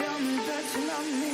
tell me that you love me.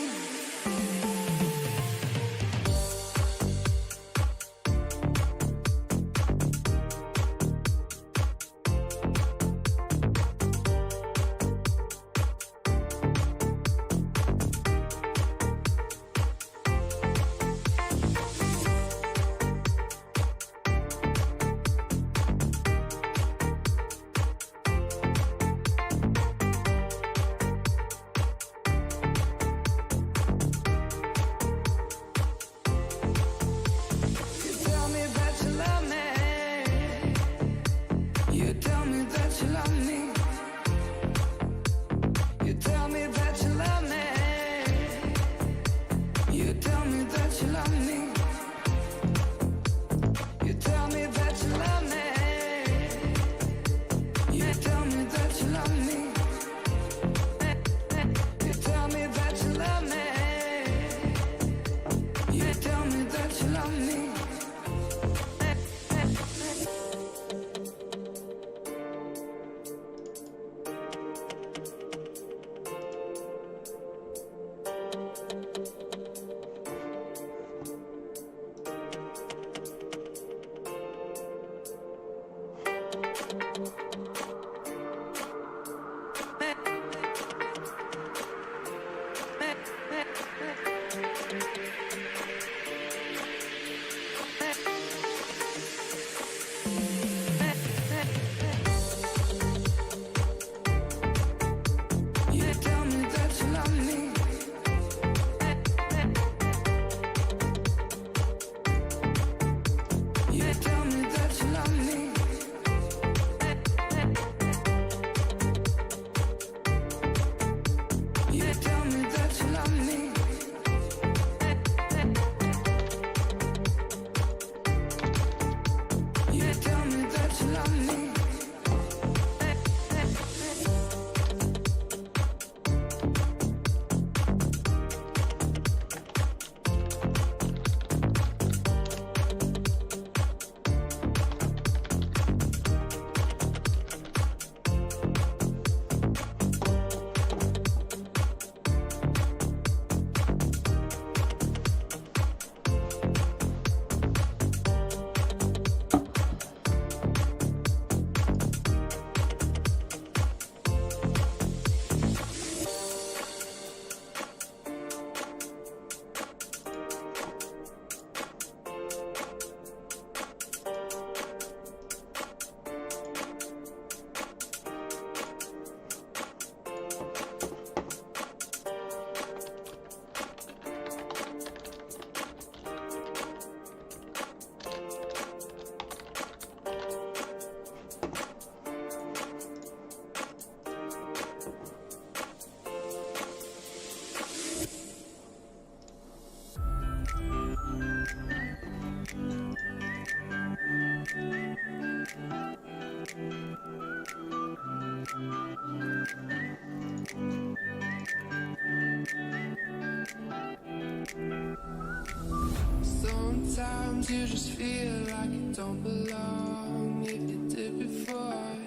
Sometimes you just feel like you don't belong. If you did before,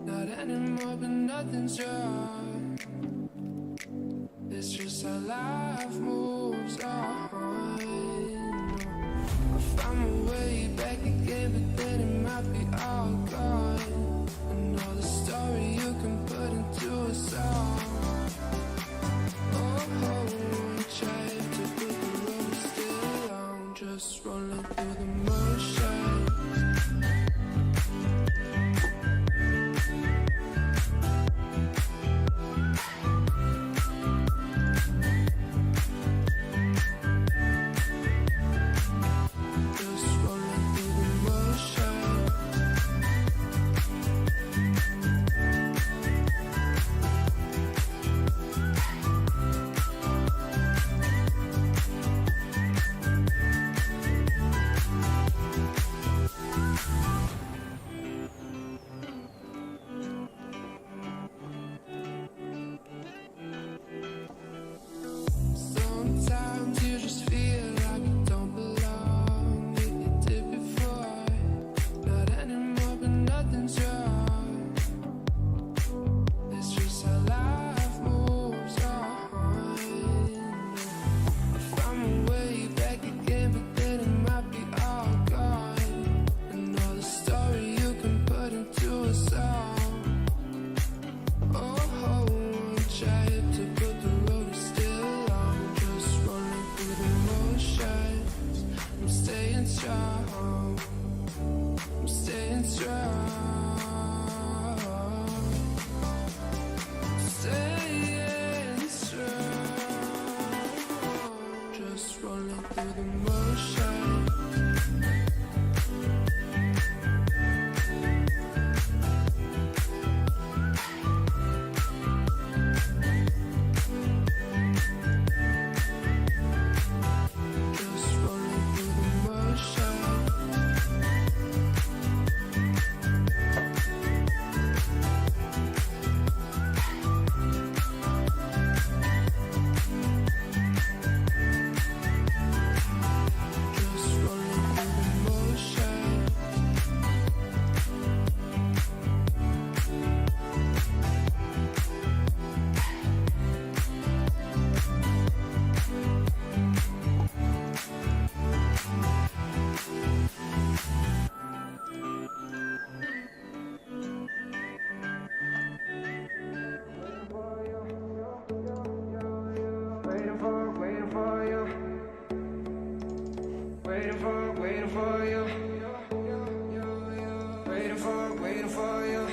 not anymore, but nothing's wrong. It's just how life moves on. I found my way back again, but then it might be all gone. I know the story you can put into a song. Oh, try to put the road still on, just rolling through the motion. Just rolling through through the motion. Just rolling through the motion. Just rolling through the motion. Waiting for you. Waiting for you. Waiting for you.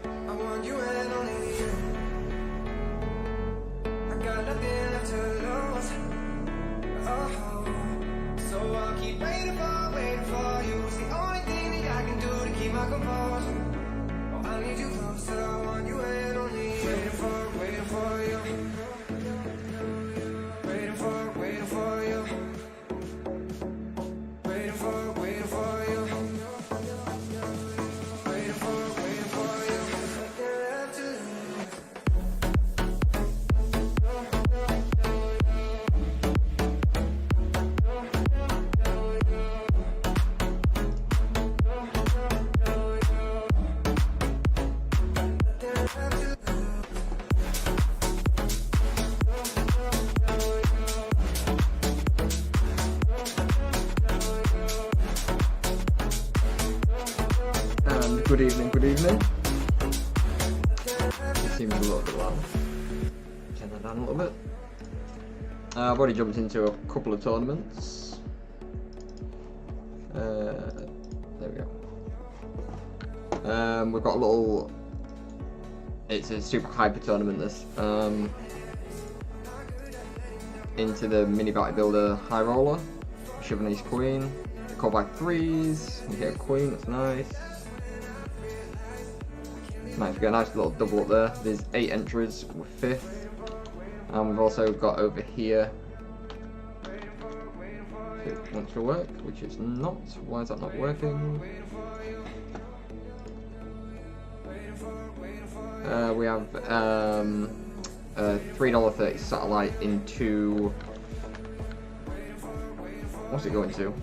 I want you and only you. I got nothing left to lose. Oh, so I'll keep waiting for you. It's the only thing that I can do to keep my composure. Oh, I need you closer. I want you and only you. Waiting for you. Waiting for you. Waiting for you. Waiting for you. Nothing left to lose. Nothing left to lose. And good evening. It seems a little bit loud. Turn that down a little bit. I've already jumped into a couple of tournaments. There we go. We've got a little. It's a super hyper tournament. This into the mini battle builder high roller, Chevanese queen. Call by threes. We get a queen. That's nice. Nice, we get a nice little double up there. There's 8 entries with 5th. And we've also got over here, if it wants to work, which it's not. Why is that not working? We have a $3.30 satellite into, what's it going to?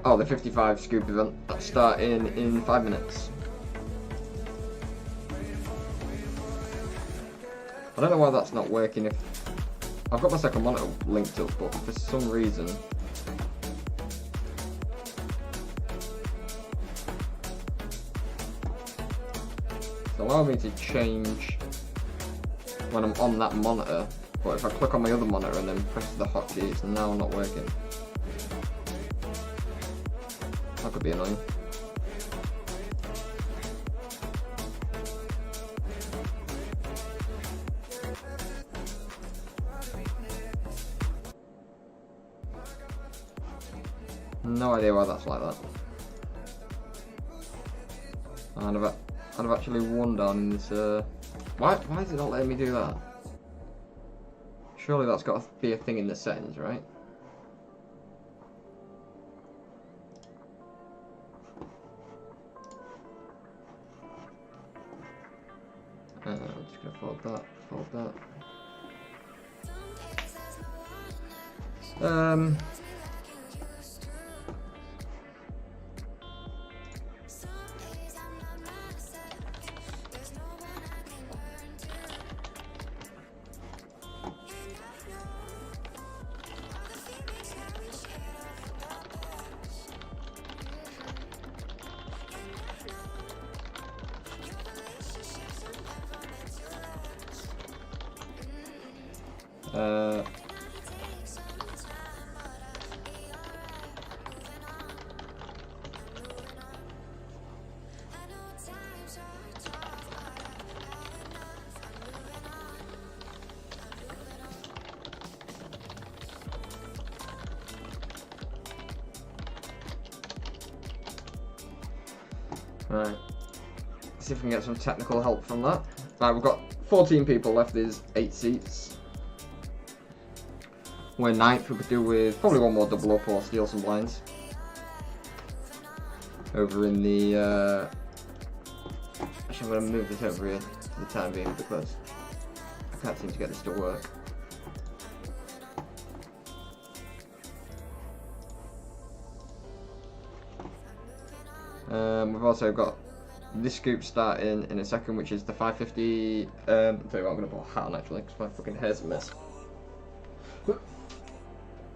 Oh, the 55 scoop event. That's starting in 5 minutes. I don't know why that's not working. If I've got my second monitor linked up, but for some reason it's allowing me to change when I'm on that monitor, but if I click on my other monitor and then press the hotkey, it's now not working. That could be annoying. No idea why that's like that. And I've actually won down in this. Why is it not letting me do that? Surely that's got to be a thing in the settings, right? I'm just gonna fold that. Right. See if we can get some technical help from that. Right, we've got 14 people left. There's 8 seats. We're 9th. We could do with probably one more double up or steal some blinds. Over in the. Actually, I'm going to move this over here for the time being because I can't seem to get this to work. We've also got this scoop starting in a second, which is the 550. I'll tell you what, I'm going to put a hat on actually because my fucking hair's a mess.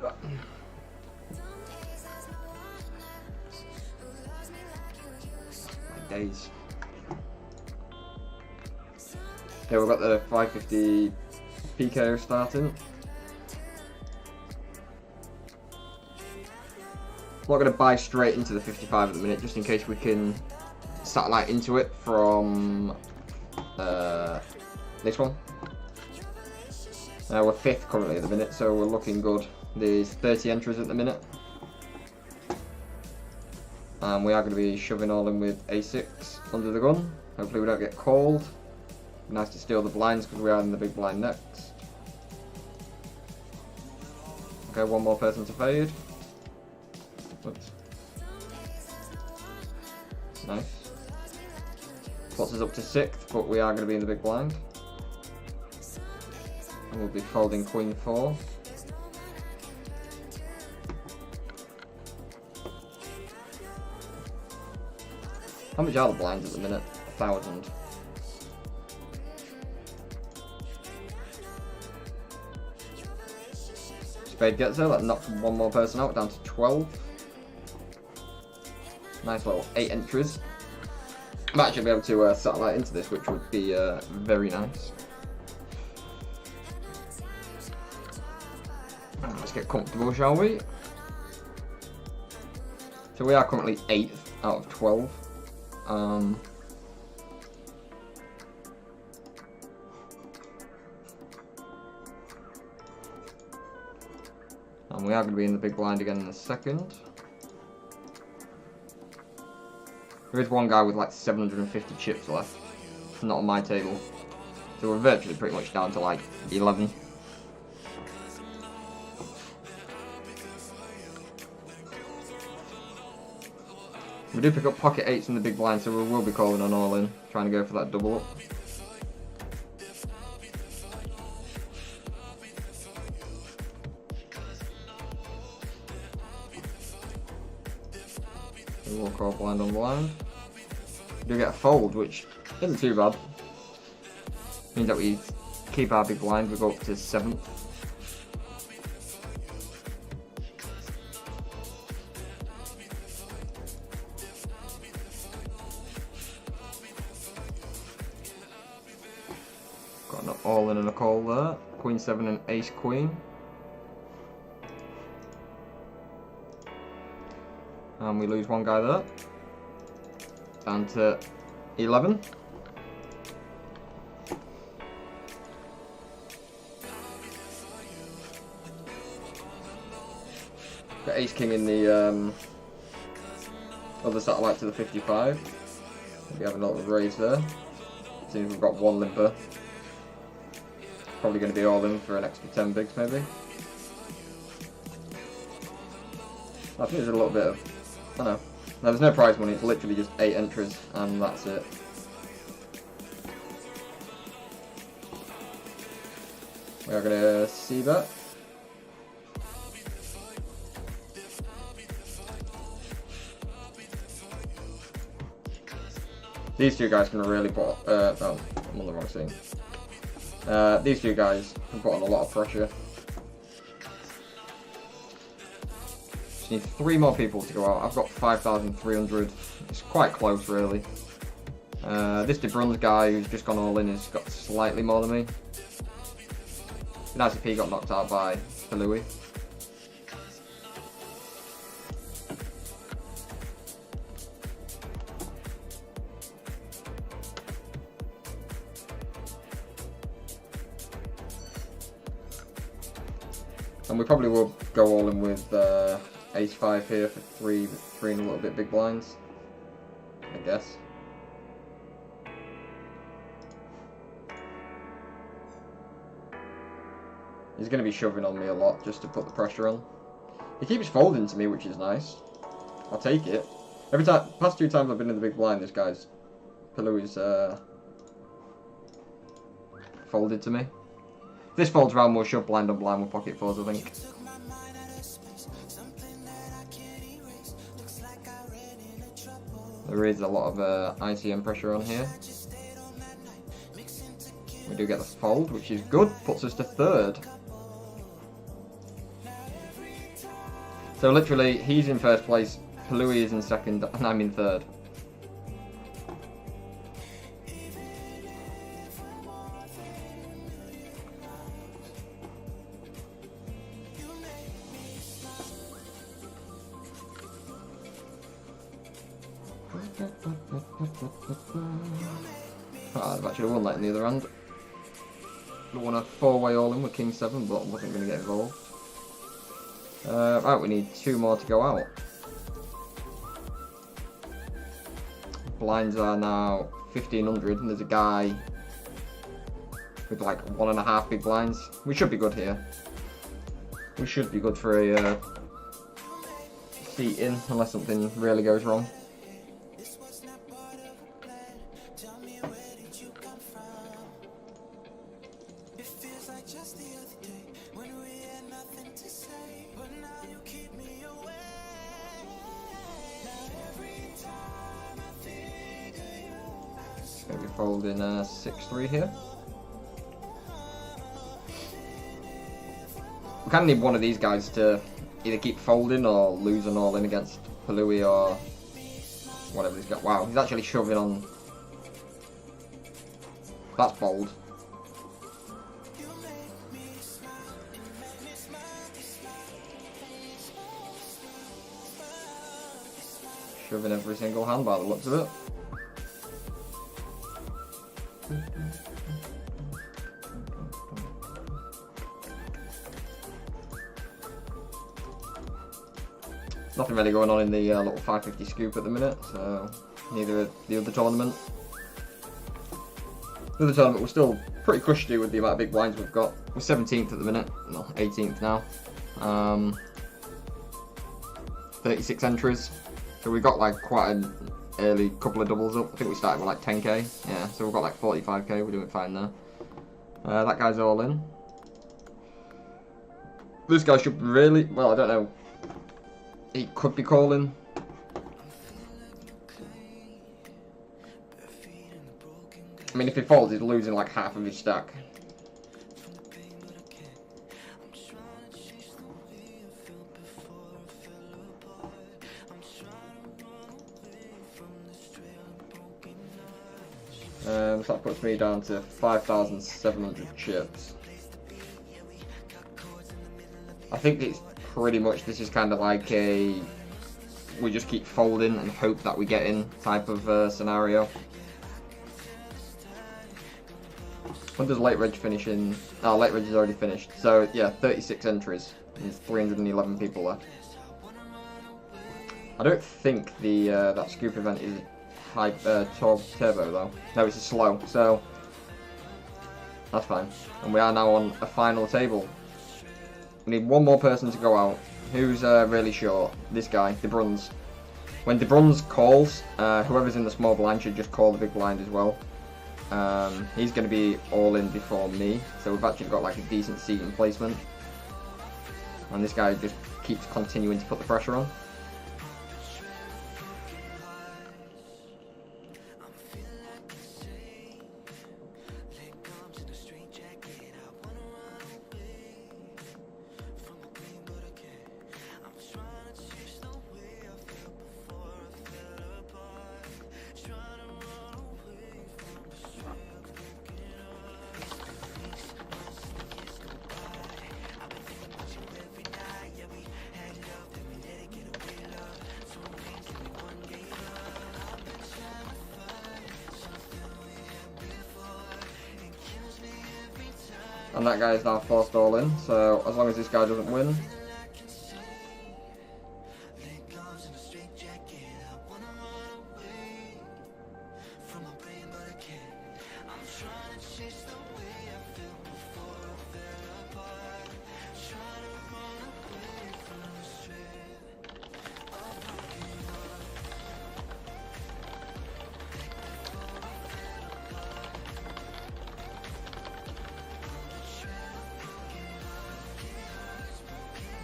My days. Okay, we've got the 550 PK starting. I'm not going to buy straight into the 55 at the minute, just in case we can satellite into it from this one. We're 5th currently at the minute, so we're looking good. There's 30 entries at the minute. And we are going to be shoving all in with A6 under the gun. Hopefully we don't get called. Nice to steal the blinds because we are in the big blind next. Okay, one more person to fade. Oops. Nice. Puts us up to 6th, but we are going to be in the big blind. And we'll be folding Queen 4. How much are the blinds at the minute? 1,000. Spade gets there, that knocks one more person out, down to 12. Nice little 8 entries. I might actually be able to satellite into this, which would be very nice. Let's get comfortable, shall we? So we are currently 8th out of 12. And we are going to be in the big blind again in a second. There is one guy with like 750 chips left. Not on my table. So we're virtually pretty much down to like 11. We do pick up pocket 8s in the big blind, so we will be calling on all in, trying to go for that double up. We'll call blind on blind. We do get a fold, which isn't too bad. Means that we keep our big blind, we go up to 7th. Got an all in and a call there. Queen 7 and ace queen. And we lose one guy there. Down to 11. Got ace king in the other satellite to the 55. We have a lot of raise there. Seems we've got one limper. Probably going to be all in for an extra 10 bigs maybe. I think there's a little bit of, I don't know. No, there's no prize money, it's literally just 8 entries and that's it. We are going to see that. These two guys can really put, oh, I'm on the wrong scene. These two guys can put on a lot of pressure. Just need 3 more people to go out. I've got 5,300. It's quite close, really. This De Bruns guy who's just gone all in has got slightly more than me. It'd be nice if he got knocked out by Taruli. And we probably will go all in with ace 5 here for 3 and a little bit big blinds, I guess. He's going to be shoving on me a lot just to put the pressure on. He keeps folding to me, which is nice. I'll take it. Every time, past 2 times I've been in the big blind, this guy's Palui's folded to me. If this folds round, we'll shove blind on blind with pocket fours, I think. There is a lot of ICM pressure on here. We do get the fold, which is good. Puts us to 3rd. So literally, he's in 1st place, Taruli is in 2nd, and I'm in 3rd. I've actually won that in the other hand. I won a 4-way all-in with King 7, but I wasn't going to get involved. Right, we need 2 more to go out. Blinds are now 1500, and there's a guy with like 1.5 big blinds. We should be good here. We should be good for a seat in, unless something really goes wrong. Maybe fold in 6-3 here. We kind of need one of these guys to either keep folding or lose an all-in against Taruli or whatever he's got. Wow, he's actually shoving on. That's bold. Shoving every single hand by the looks of it. Nothing really going on in the little 550 scoop at the minute, so neither the other tournament. The other tournament we're still pretty cushy with the amount of big blinds we've got. We're 17th at the minute, no, 18th now. 36 entries, so we got like quite an early couple of doubles up. I think we started with like 10k, yeah, so we've got like 45k, we're doing fine there. That guy's all in. This guy should really, well, I don't know. He could be calling. I mean, if he folds, he's losing like half of his stack. So that puts me down to 5,700 chips. I think it's pretty much, this is kind of like a, we just keep folding and hope that we get in type of scenario. When does late reg finish in? Oh, late reg is already finished. So yeah, 36 entries. There's 311 people left. I don't think the that scoop event is high turbo though. No, it's a slow. So that's fine. And we are now on a final table. We need one more person to go out. Who's really short? This guy, De Bruns. When De Bruns calls, whoever's in the small blind should just call the big blind as well. He's going to be all in before me, so we've actually got like a decent seating placement. And this guy just keeps continuing to put the pressure on. And that guy is now forced all in, so as long as this guy doesn't win.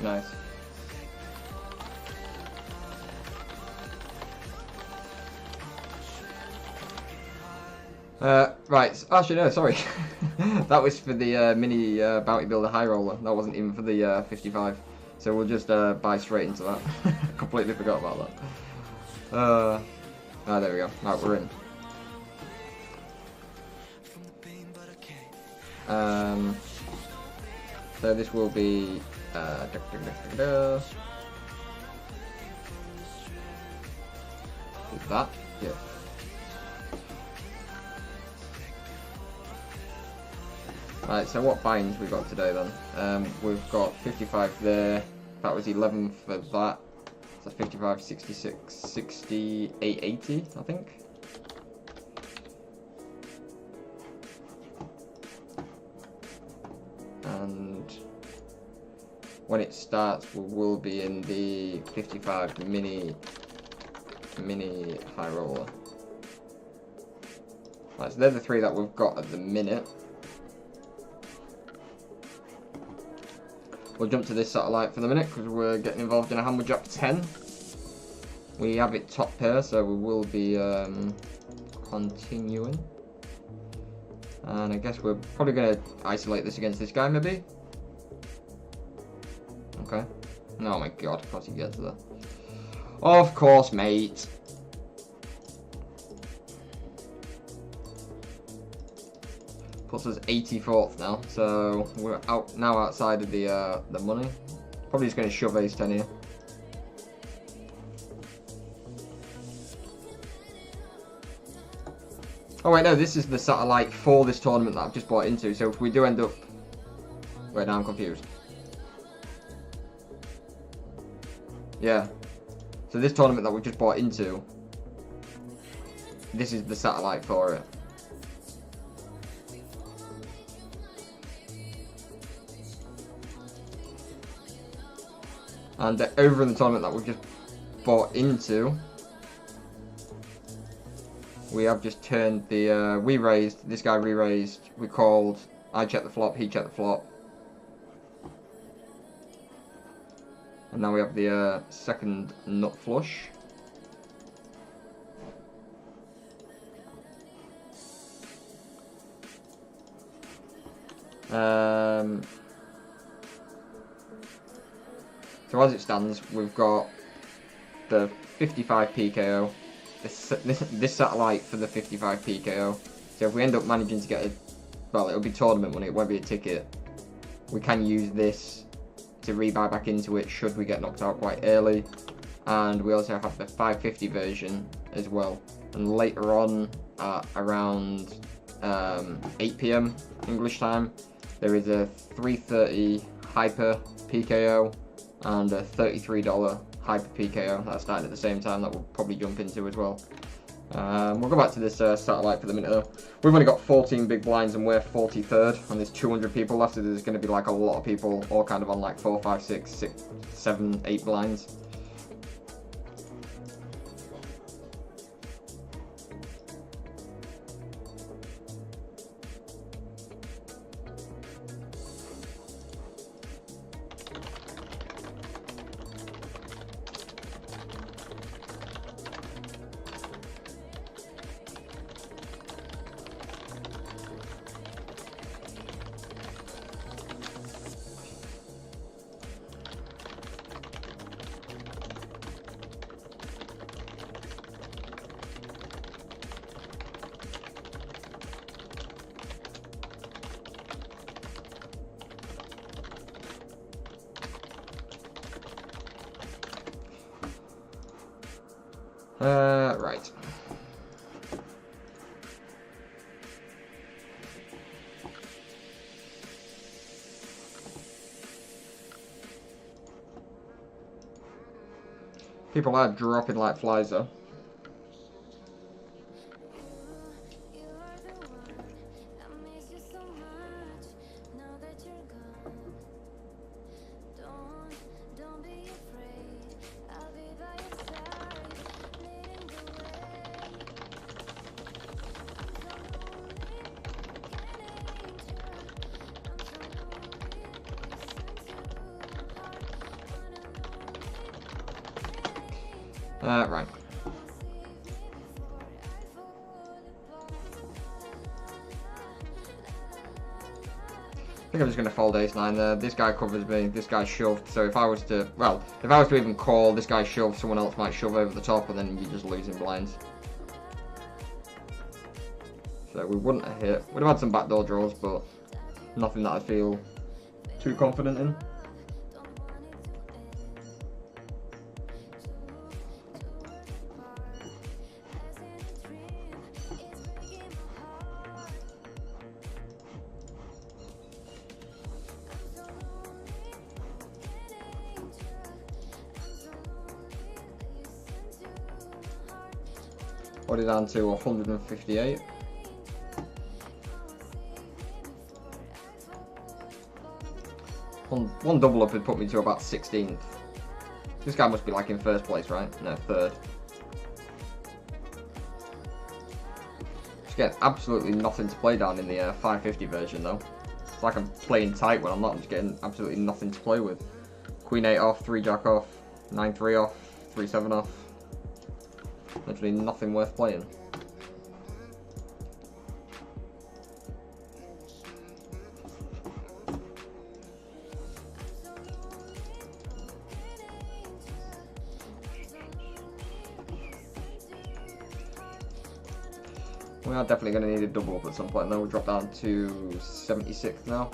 Nice. Right, actually no, sorry. That was for the mini bounty builder high roller. That wasn't even for the 55. So we'll just buy straight into that. Completely forgot about that. Ah, there we go. Right, we're in. So this will be with that, yeah. Right, so what binds we got today then? We've got 55 there. That was 11 for that. So 55, 66, 68, 80, I think. And when it starts, we will be in the 55 mini high roller. Right, so they're the three that we've got at the minute. We'll jump to this satellite for the minute because we're getting involved in a hammer jack 10. We have it top pair, so we will be continuing. And I guess we're probably going to isolate this against this guy, maybe? Okay. Oh my god, of course he gets there. Of course, mate. Puts us 84th now, so we're now outside of the money. Probably just going to shove ace 10 here. Oh wait, no, this is the satellite for this tournament that I've just bought into, so if we do end up... Wait, now I'm confused. Yeah. So this tournament that we just bought into, this is the satellite for it. And over in the tournament that we've just bought into, we have just turned the, we raised, this guy re-raised, we called, I checked the flop, he checked the flop. And now we have the second nut flush. So as it stands, we've got the 55 PKO, this satellite for the 55 PKO. So if we end up managing to get a, well, it'll be tournament money, it won't be a ticket. We can use this to rebuy back into it should we get knocked out quite early. And we also have the 550 version as well. And later on, around 8 PM English time, there is a 330 Hyper PKO and a $33 Hyper PKO that's starting at the same time that we'll probably jump into as well. We'll go back to this satellite for the minute though. We've only got 14 big blinds and we're 43rd, and there's 200 people left, so there's going to be like a lot of people all kind of on like 4, 5, 6, 7, 8 blinds. Right. People are dropping like flies though. Right. I think I'm just going to fold ace-9 there. This guy covers me, this guy shoved, so if I was to, well, if I was to even call, this guy shoved, someone else might shove over the top, and then you're just losing blinds. So we wouldn't have hit. We'd have had some backdoor draws, but nothing that I feel too confident in. Put it down to 158. One double up would put me to about 16th. This guy must be like in first place, right? No, third. Just get absolutely nothing to play down in the 550 version though. It's like I'm playing tight when I'm not. I'm just getting absolutely nothing to play with. Queen 8 off, 3 jack off, 9-3 off, 3-7 off. Literally nothing worth playing. We are definitely going to need a double up at some point, and then we'll drop down to 76 now.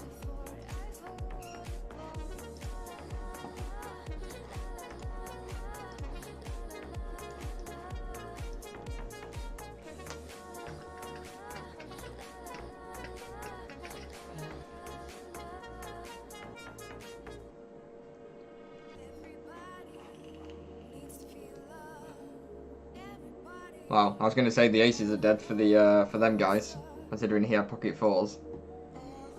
Wow, I was going to say the aces are dead for the for them guys, considering he had pocket fours.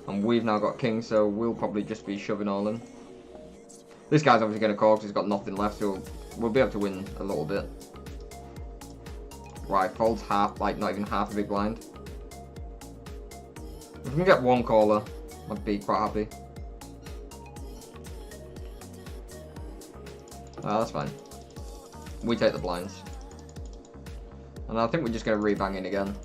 And we've now got king, so we'll probably just be shoving all in. This guy's obviously going to call because he's got nothing left, so we'll be able to win a little bit. Right, folds half, like not even half a big blind. If we can get one caller, I'd be quite happy. That's fine. We take the blinds. And I think we're just going to rebang in again.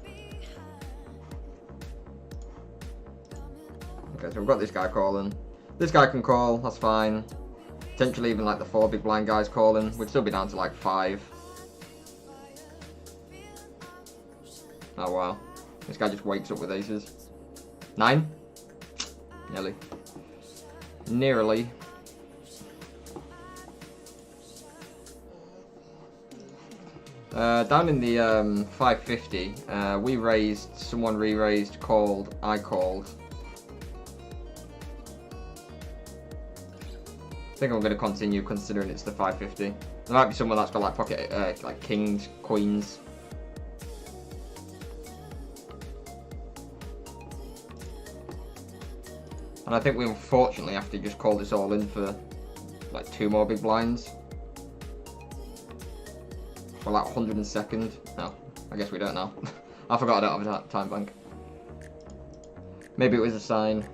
Okay, so we've got this guy calling. This guy can call, that's fine. Potentially even like the 4 big blind guys calling. We'd still be down to like 5. Oh wow. This guy just wakes up with aces. 9? Nearly. Nearly. Down in the 550, we raised, someone re-raised, called, I called. I think I'm going to continue considering it's the 550. There might be someone that's got like pocket, like kings, queens. And I think we unfortunately have to just call this all in for like 2 more big blinds. For like 102nd. No, I guess we don't know. I forgot I don't have a time bank. Maybe it was a sign.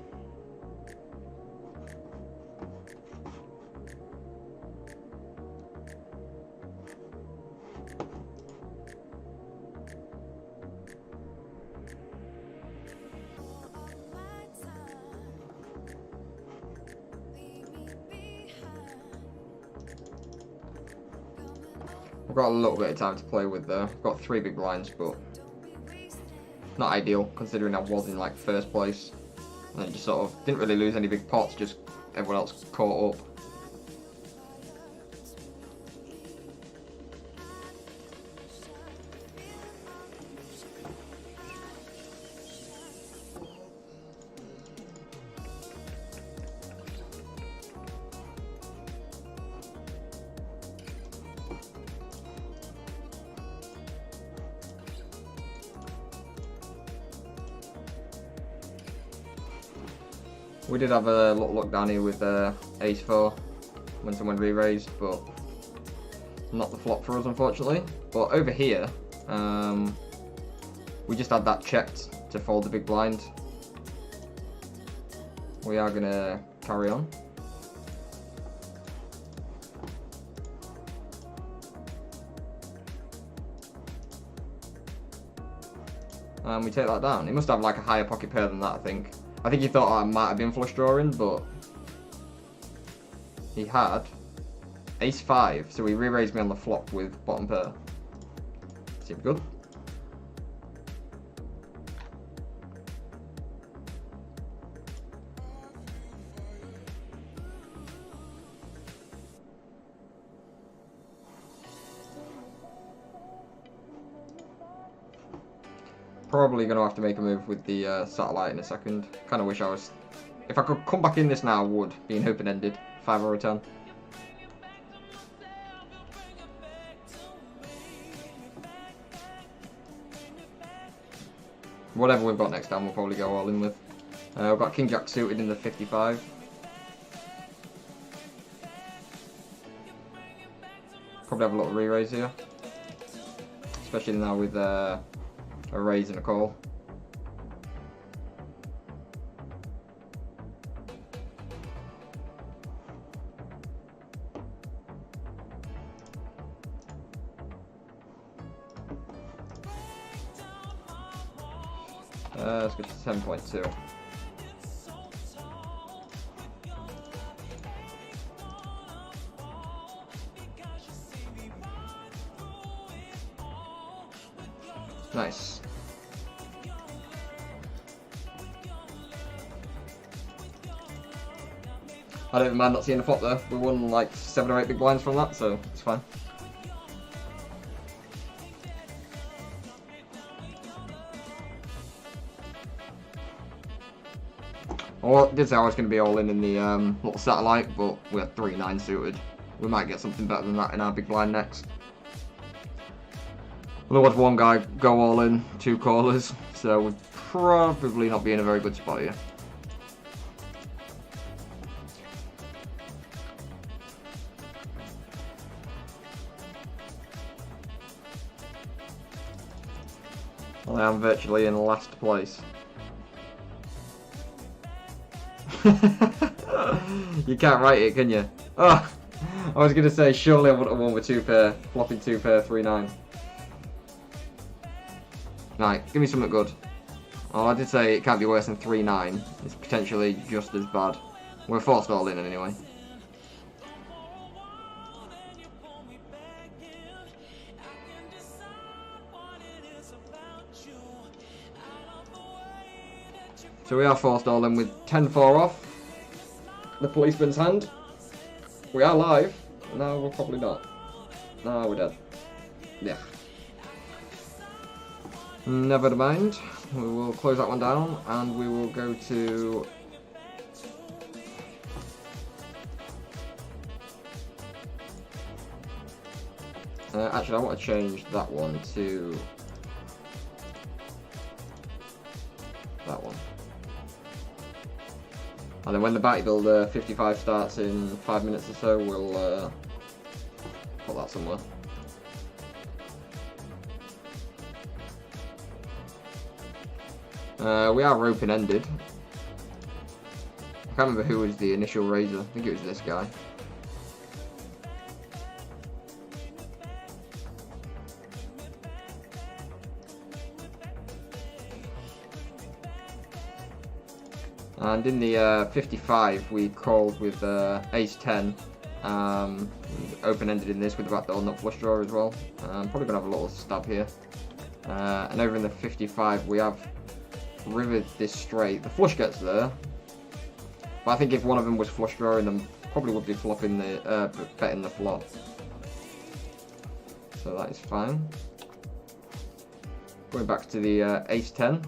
I've got a little bit of time to play with there. I've got 3 big blinds, but not ideal considering I was in like first place. And then just sort of didn't really lose any big pots, just everyone else caught up. We did have a little look down here with ace 4 when someone re-raised, but not the flop for us unfortunately. But over here, we just had that checked to fold the big blind. We are going to carry on. And we take that down. He must have like a higher pocket pair than that, I think. I think he thought I might have been flush drawing, but he had ace 5, so he re-raised me on the flop with bottom pair. Seems good. Probably going to have to make a move with the satellite in a second. Kind of wish I was... If I could come back in this now, I would. Being open-ended. 5 or a 10. Whatever we've got next time, we'll probably go all in with. We've got King Jack suited in the 55. Probably have a little re-raise here. Especially now with a raise and a call. Let's go to 10.2. Nice. I don't mind not seeing a flop there. We won like 7 or 8 big blinds from that, so it's fine. Well, I did say I was going to be all in the little satellite, but we had 3-9 suited. We might get something better than that in our big blind next. Otherwise, one guy go all in, 2 callers, so we'd probably not be in a very good spot here. Well, I am virtually in last place. You can't write it, can you? Oh, I was going to say, surely I would have won with 2 pair, flopping 2 pair, 3-9. Right, give me something good. Oh, I did say it can't be worse than 3-9. It's potentially just as bad. We're forced all in anyway. So we are forced all in with 10-4 off. The policeman's hand. We are live. No, we're probably not. No, we're dead. Yeah. Never mind. We will close that one down and we will go to... actually, I want to change that one to... that one. And then when the Batty Builder 55 starts in 5 minutes or so, we'll put that somewhere. We are open-ended. I can't remember who was the initial raiser. I think it was this guy. And in the 55, we called with ace 10. Open-ended in this with the backdoor nut flush draw as well. Probably gonna have a little stab here. And over in the 55, we have rivered this straight. The flush gets there, but I think if one of them was flush drawing, them probably would be flopping the betting the flop. So that is fine. Going back to the ace 10.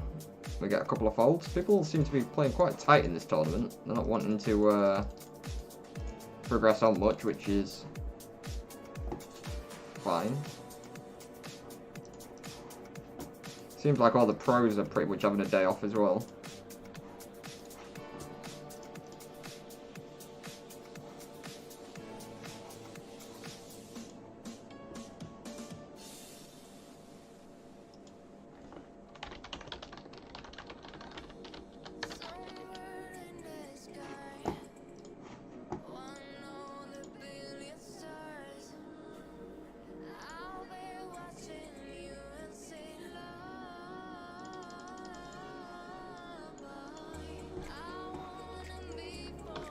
We get a couple of folds. People seem to be playing quite tight in this tournament. They're not wanting to progress on much, which is fine. Seems like all the pros are pretty much having a day off as well.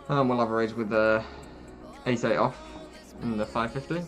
And we'll have a raise with the 8-8 off in the 550.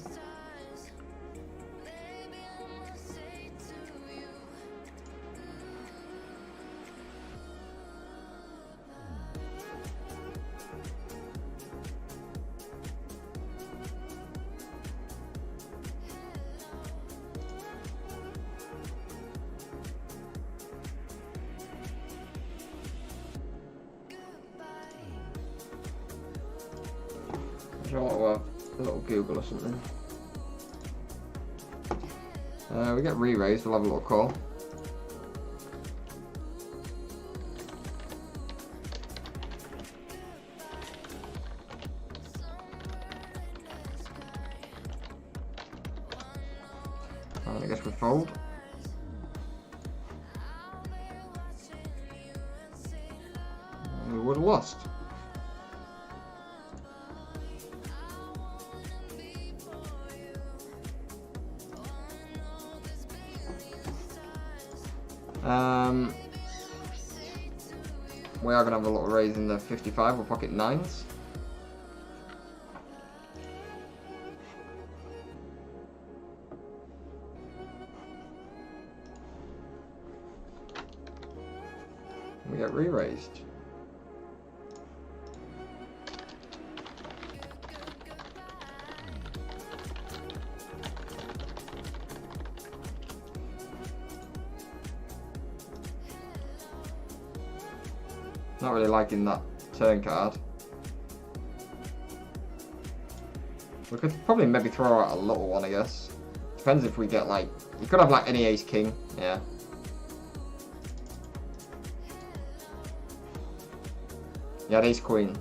A little Google or something. We get re-raised, we'll have a little call. And I guess we fold. And we would have lost. We are going to have a little raise in the 55, we'll pocket 9s. We get re-raised. Not really liking that turn card. We could probably maybe throw out a little one, I guess. Depends if we get like... We could have like any ace king, yeah. Yeah, ace queen.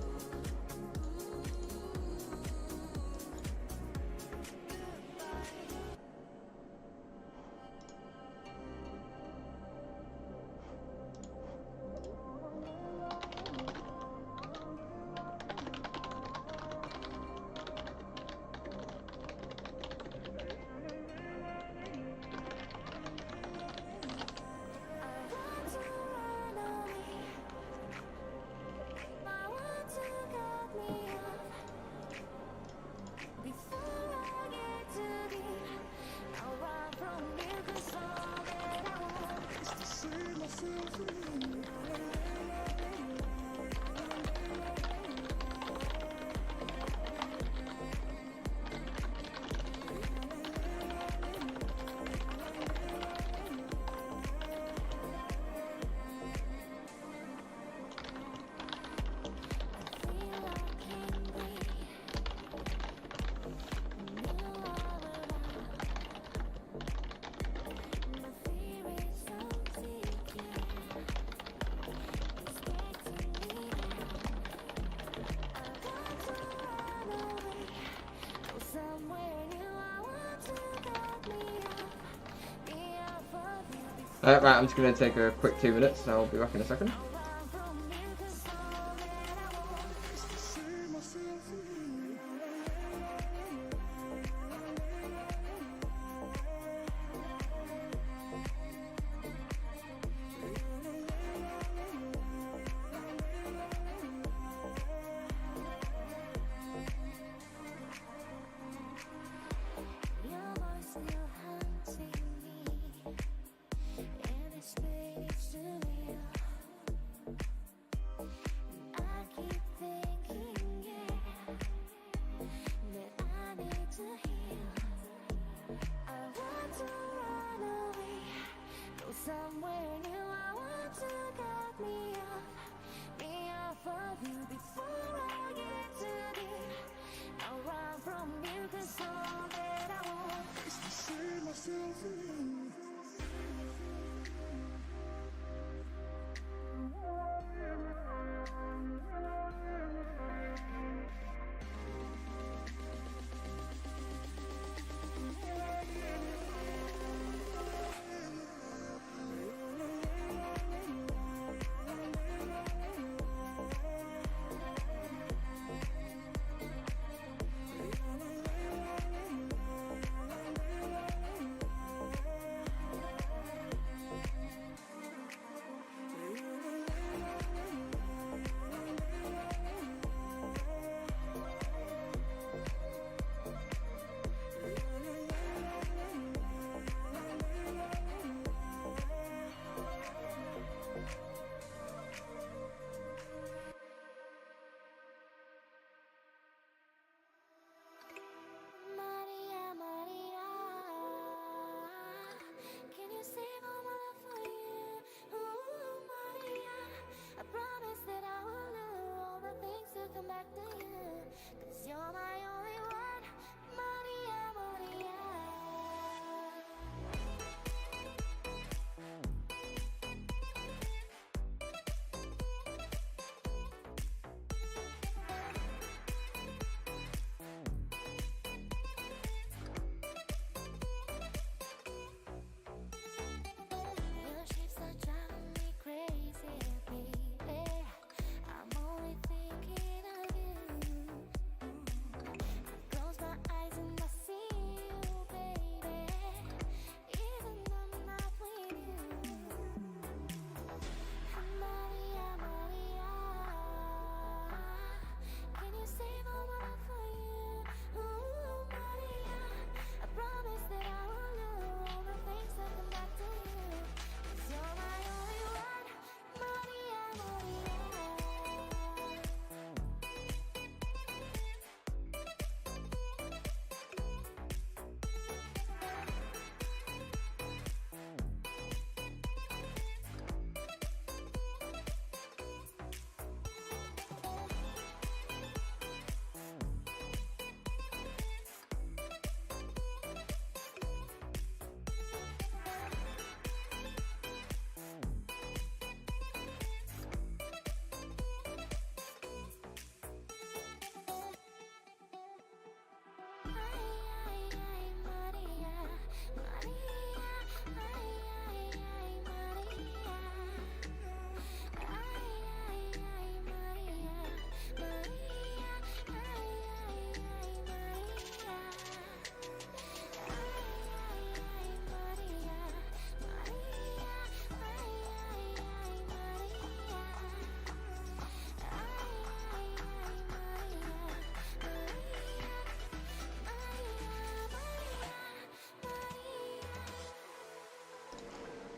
Right, I'm just going to take a quick 2 minutes, I'll be back in a second.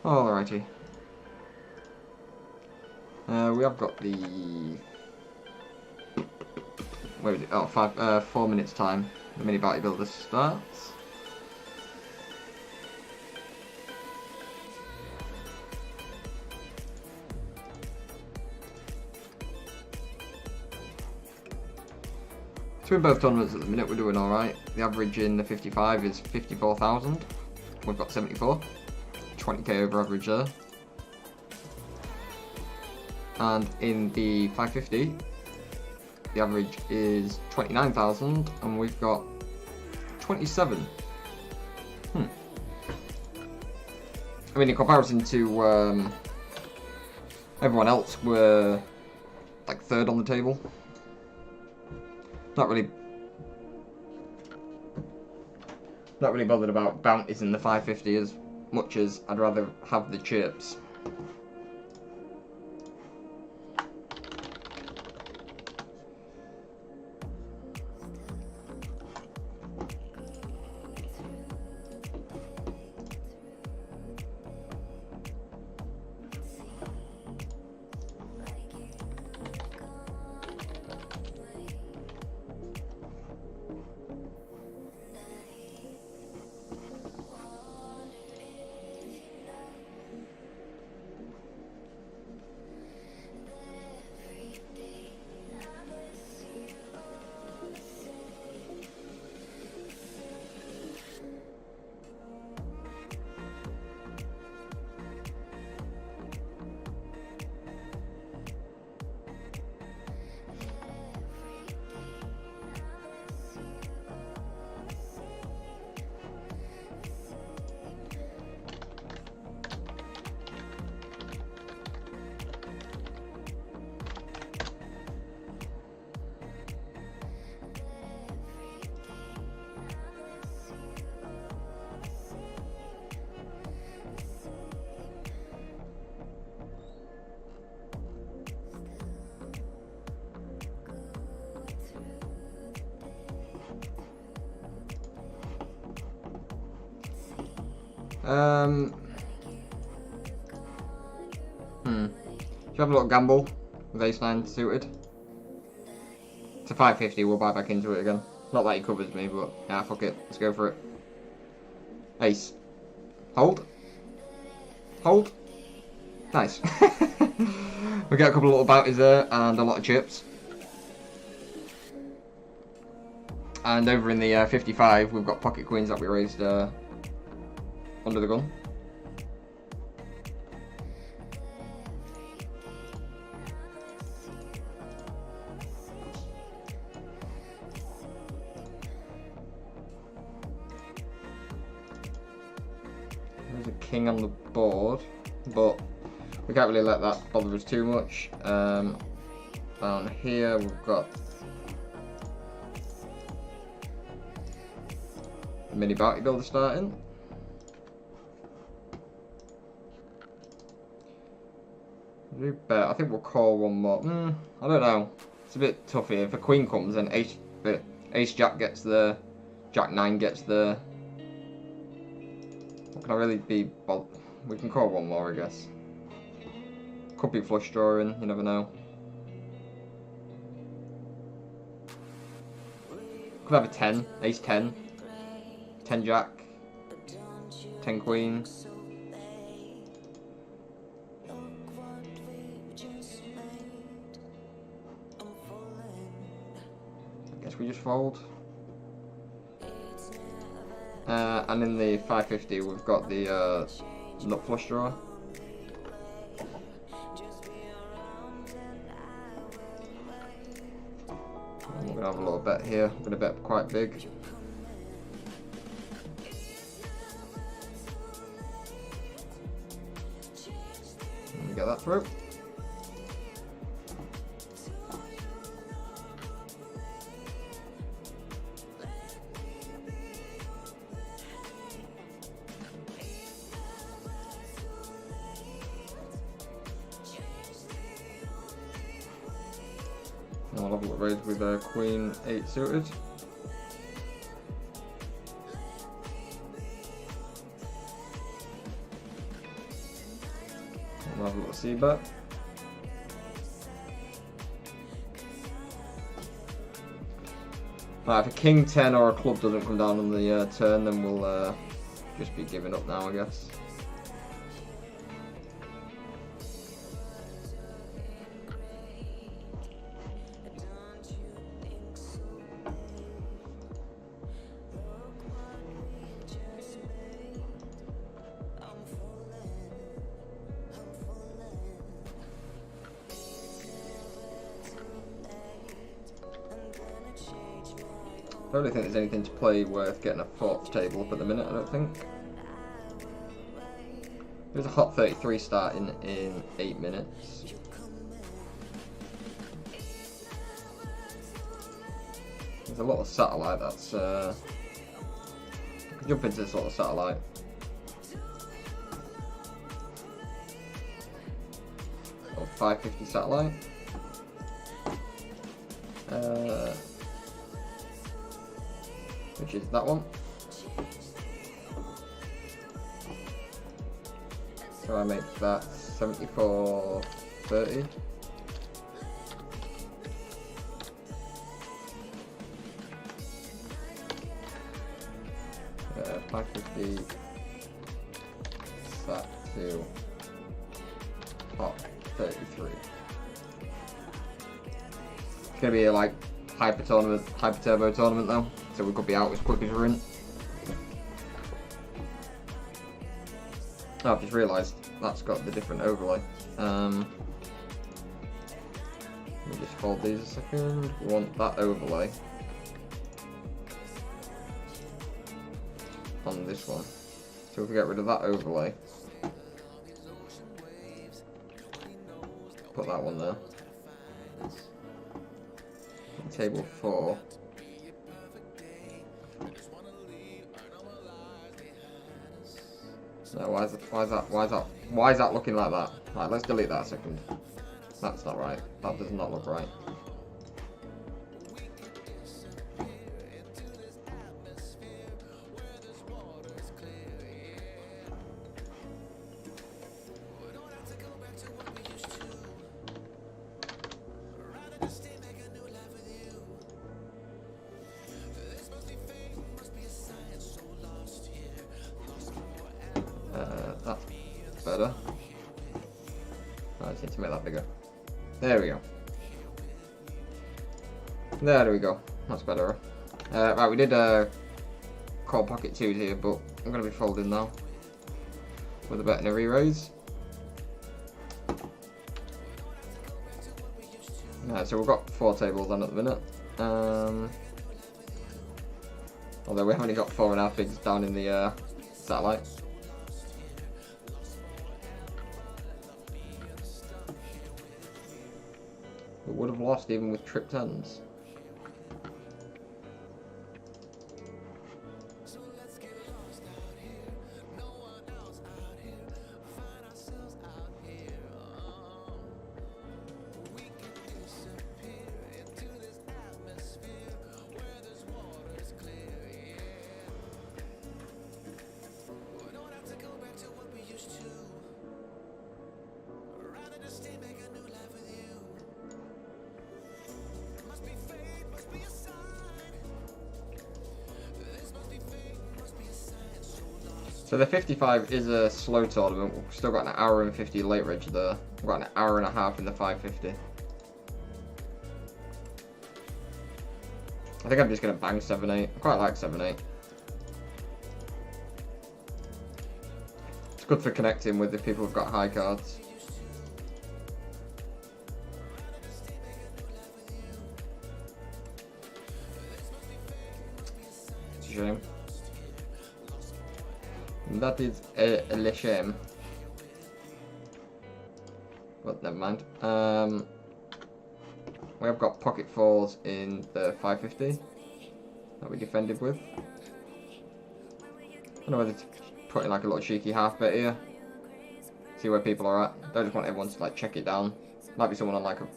Alrighty. We have got the... Where is it? Oh, 4 minutes time. The mini bodybuilder starts. So in both tournaments at the minute we're doing alright. The average in the 55 is 54,000. We've got 74. 20k over average there. And in the 550, the average is 29,000 and we've got 27. I mean, in comparison to everyone else, we're like third on the table. Not really bothered about bounties in the 550 as much as I'd rather have the chips. Should have a little gamble with ace-9 suited. To 550, we'll buy back into it again. Not that he covers me, but yeah, fuck it. Let's go for it. Ace. Hold. Hold. Nice. We get a couple of little bounties there and a lot of chips. And over in the 55, we've got pocket queens that we raised under the gun. There's a king on the board, but we can't really let that bother us too much. Down here we've got the mini bounty builder starting. I think we'll call one more. I don't know. It's a bit tough here. If a queen comes, then ace jack gets the, jack 9 gets the. What can I really be? Well, we can call one more, I guess. Could be flush drawing. You never know. Could have a 10, ace 10, 10 jack, 10 queen. We just fold. And in the 550 we've got the nut flush draw. And we're gonna have a little bet here. I'm gonna bet quite big. And we get that through. And I'll have a look raised with queen 8 suited. We'll have a little C-bet. Right, if a king 10 or a club doesn't come down on the turn, then we'll just be giving up now, I guess. I don't really think there's anything to play worth getting a fourth table up at the minute, I don't think. There's a hot 33 starting in 8 minutes. There's a lot of satellite, that's jump into this lot of satellite. Oh, 550 satellite. Which is that one. So I make that 74.30. 550 set to hot 33. It's gonna be a like hyper turbo tournament though, so we could be out as quick as we're in. Oh, I've just realised that's got the different overlay. Let me just hold these a second. We want that overlay on this one. So if we get rid of that overlay, put that one there. Table 4. No, why is that looking like that? Right, let's delete that a second. That's not right. That does not look right. That's better. I just need to make that bigger. There we go. There we go. That's better. Right, we did call pocket 2s here, but I'm going to be folding now with a bet and a re-raise. So we've got 4 tables on at the minute. Although we have only got 4.5 bigs down in the satellite. But would have lost even with trip 10s. So the 55 is a slow tournament. We've still got an hour and 50 late reg there. We've got an hour and a half in the 550. I think I'm just going to bang 7-8. I quite like 7-8. It's good for connecting with the people who've got high cards. It's a shame. That is a shame. But never mind. We have got pocket 4s in the 550 that we defended with. I don't know whether to put in like a little cheeky half bet here. See where people are at. Don't just want everyone to like check it down. Might be someone on like a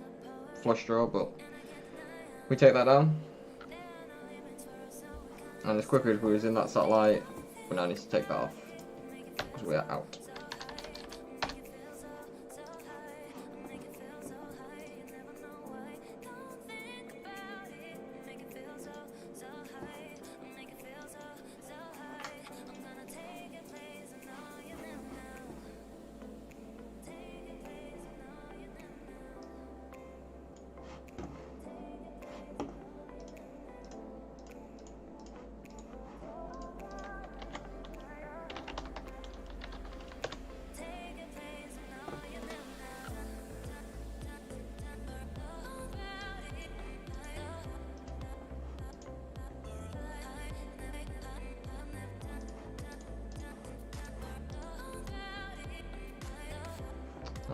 flush draw, but we take that down. And as quickly as we was in that satellite, we now need to take that off because we are out.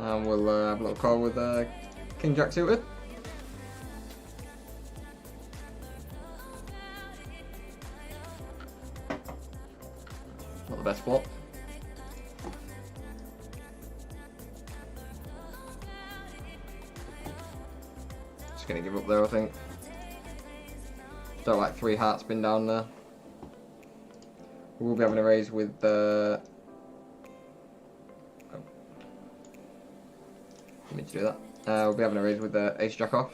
And we'll have a little call with King Jack suited. Not the best flop. Just gonna give up there, I think. Don't like 3 heart spin down there. We'll be having a raise with oh. Didn't mean to do that. We'll be having a raise with Ace Jack off.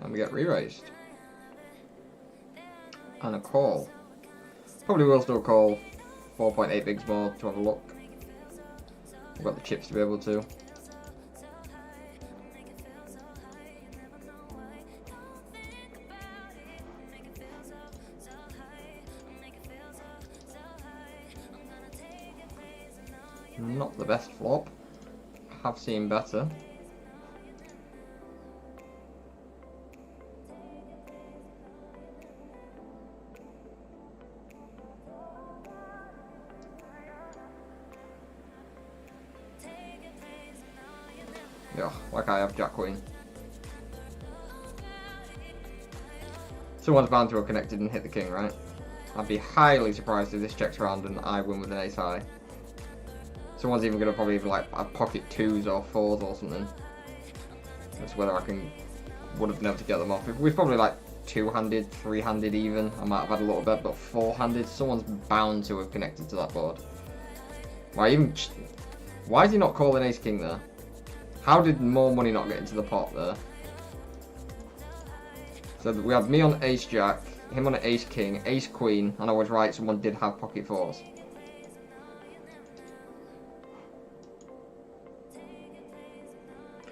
And we get re-raised. And a call. Probably will still call 4.8 bigs more to have a look. We've got the chips to be able to. Not the best flop. Have seen better. Yeah, like I have Jack Queen. Someone's bound to have connected and hit the king, right? I'd be highly surprised if this checks around and I win with an ace high. Someone's even going to probably like have pocket 2s or 4s or something. That's whether I would have been able to get them off. If we're probably like 2-handed, 3-handed even, I might have had a little bit, but 4-handed, someone's bound to have connected to that board. Why is he not calling ace king there? How did more money not get into the pot there? So we had me on ace jack, him on an ace king, ace queen, and I was right, someone did have pocket 4s.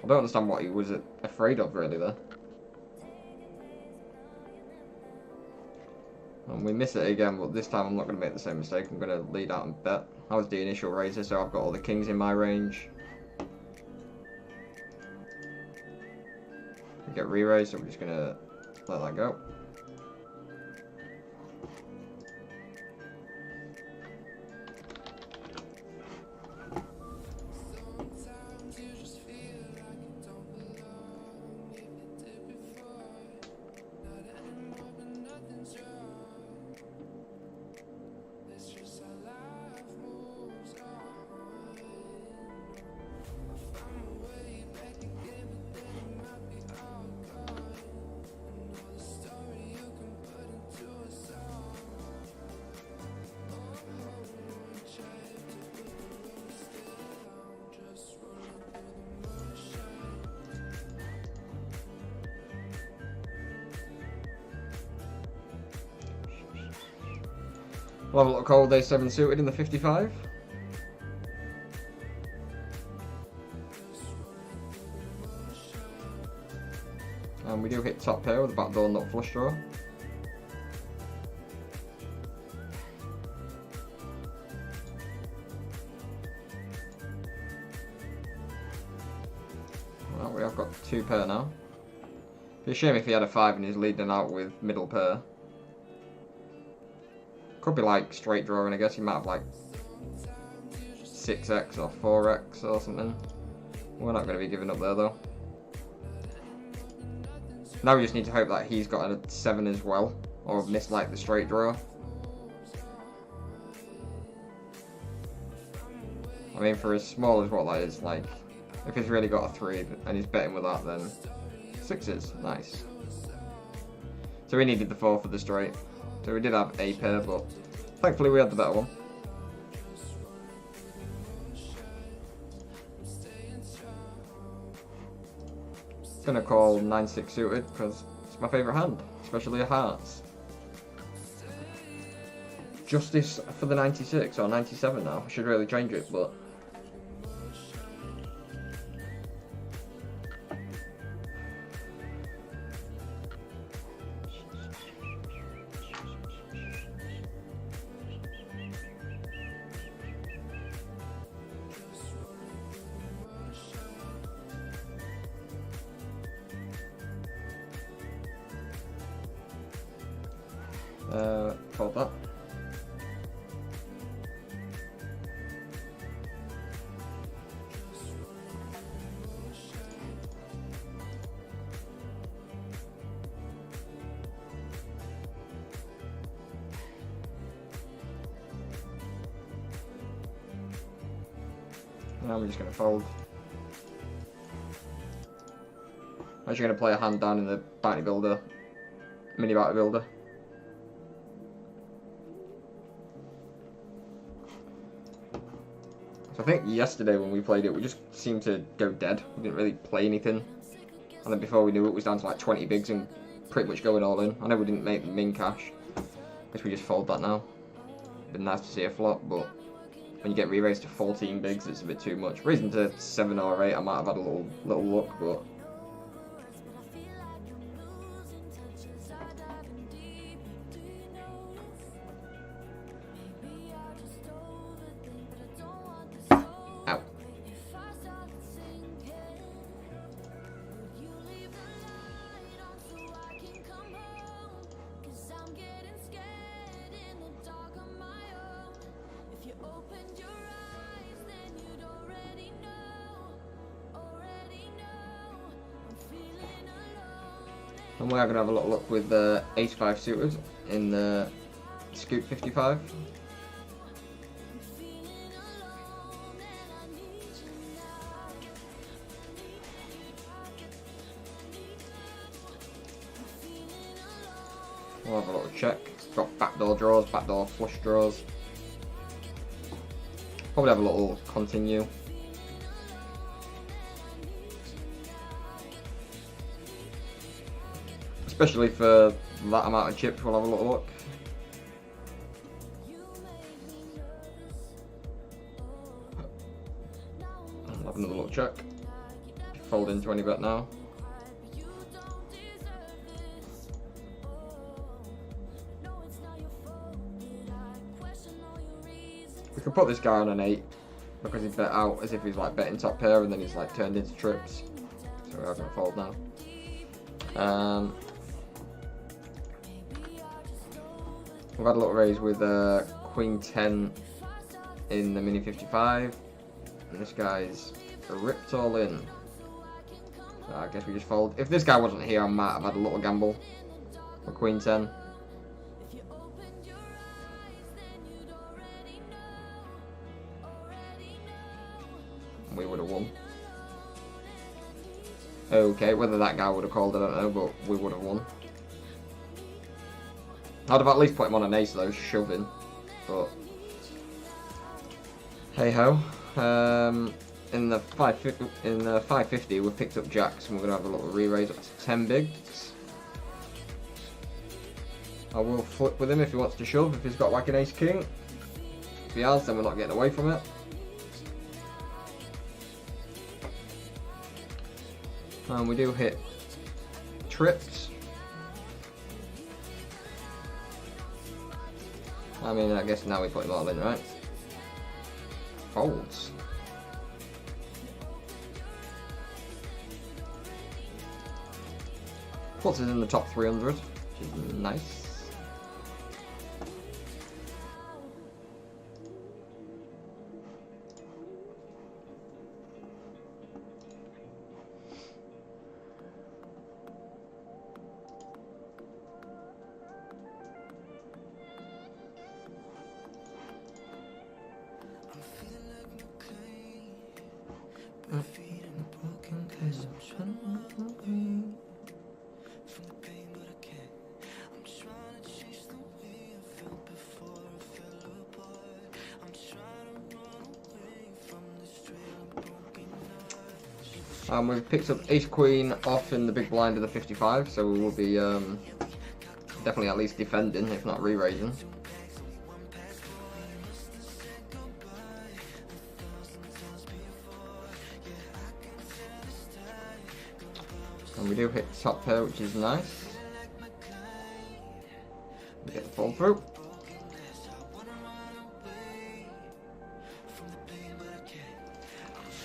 I don't understand what he was afraid of really there. And we miss it again, but this time I'm not going to make the same mistake. I'm going to lead out and bet. That was the initial raiser, so I've got all the kings in my range. We get re-raised, so we're just going to let that go. We'll have a little cold day 7 suited in the 55. And we do hit top pair with a backdoor nut flush draw. Well, we have got 2 pair now. It'd be a shame if he had a 5 and he's leading out with middle pair. Could be like straight drawing, I guess. He might have like 6x or 4x or something. We're not going to be giving up there though. Now we just need to hope that he's got a 7 as well, or missed like the straight draw. I mean, for as small as what that is, like, if he's really got a 3 and he's betting with that, then 6s, nice. So we needed the 4 for the straight. So we did have a pair, but thankfully we had the better one. Gonna call 9-6 suited because it's my favourite hand, especially a hearts. Justice for the 96 or 97 now. I should really change it, but Fold that. Now we're just going to fold. I'm actually going to play a hand down in the bounty builder, mini bounty builder. So I think yesterday when we played it, we just seemed to go dead. We didn't really play anything. And then before we knew it, was down to like 20 bigs and pretty much going all in. I know we didn't make the min cash. Guess we just fold that now. Been nice to see a flop, but when you get re-raised to 14 bigs, it's a bit too much. Raising to 7 or 8, I might have had a little luck, but out. And we are going to have a lot of luck with the ace-5 suited in the scoop 55. We'll have a little check. Got backdoor draws, backdoor flush draws. Probably have a little continue. Especially for that amount of chips, we'll have a little look. I'll have another little check. Fold into any bet now. We can put this guy on an 8 because he's bet out as if he's like betting top pair and then he's like turned into trips. So we are going to fold now. We've had a little raise with Queen 10 in the mini 55, and this guy's ripped all in. So I guess we just fold. If this guy wasn't here, I might have had a little gamble for Queen 10. And we would have won. Okay, whether that guy would have called, I don't know, but we would have won. I'd have at least put him on an ace though, shoving, but hey ho. In the 550, we've picked up jacks, and we're gonna have a little re-raise up to 10 bigs. I will flip with him if he wants to shove. If he's got like an ace king, if he has, then we're not getting away from it. And we do hit trips. I mean, I guess now we put him all in, right? Folds. Puts us in the top 300, which is nice. We've picked up ace queen off in the big blind of the 55, so we will be definitely at least defending, if not re-raising. And we do hit top pair, which is nice. We get the fall through.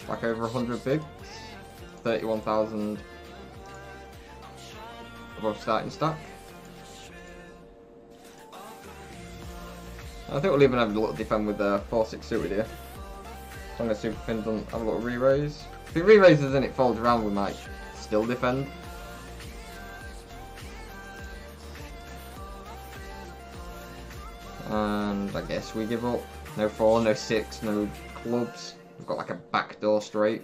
Back over 100 bigs. 31,000 above starting stack. I think we'll even have a little defend with the 4-6 suited here. As long as Super Fin doesn't have a little re-raise. If it re-raises and it folds around, we might still defend. And I guess we give up. No 4, no 6, no clubs. We've got like a backdoor straight.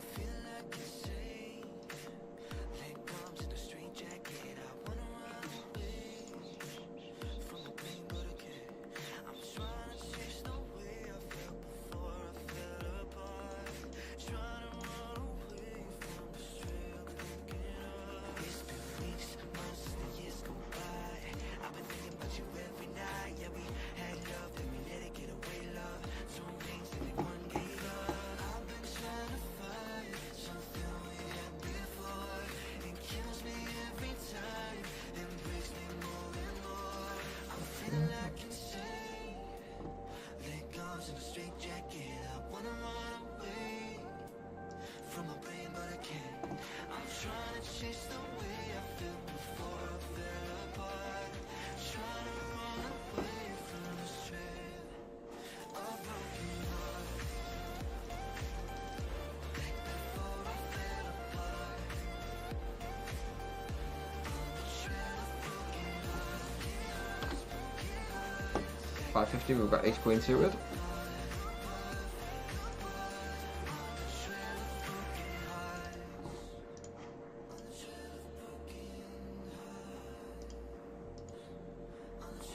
$5.50, we've got ace queen suited.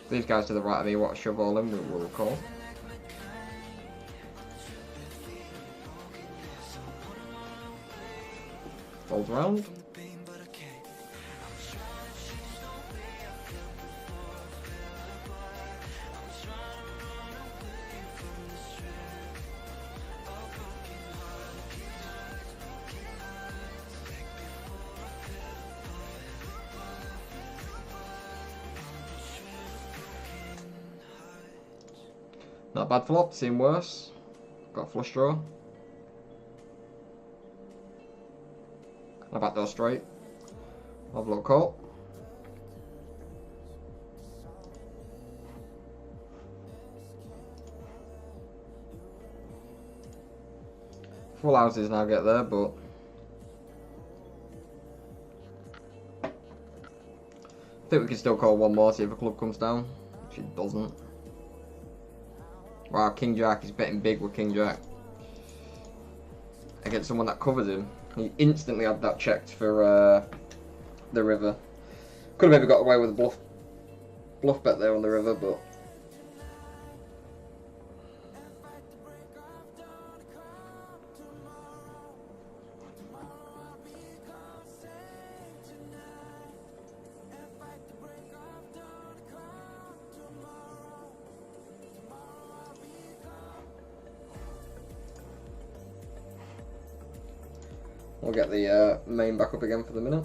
These guys to the right of me want to shove all in, we will call. Folds around. Not a bad flop, seen worse. Got a flush draw. And a backdoor straight. I'll have a little call. Full houses now get there, but I think we can still call one more, see if a club comes down, which it doesn't. Wow, King Jack is betting big with King Jack against someone that covers him. He instantly had that checked for the river. Could have maybe got away with a bluff bet there on the river, but we'll get the main back up again for the minute.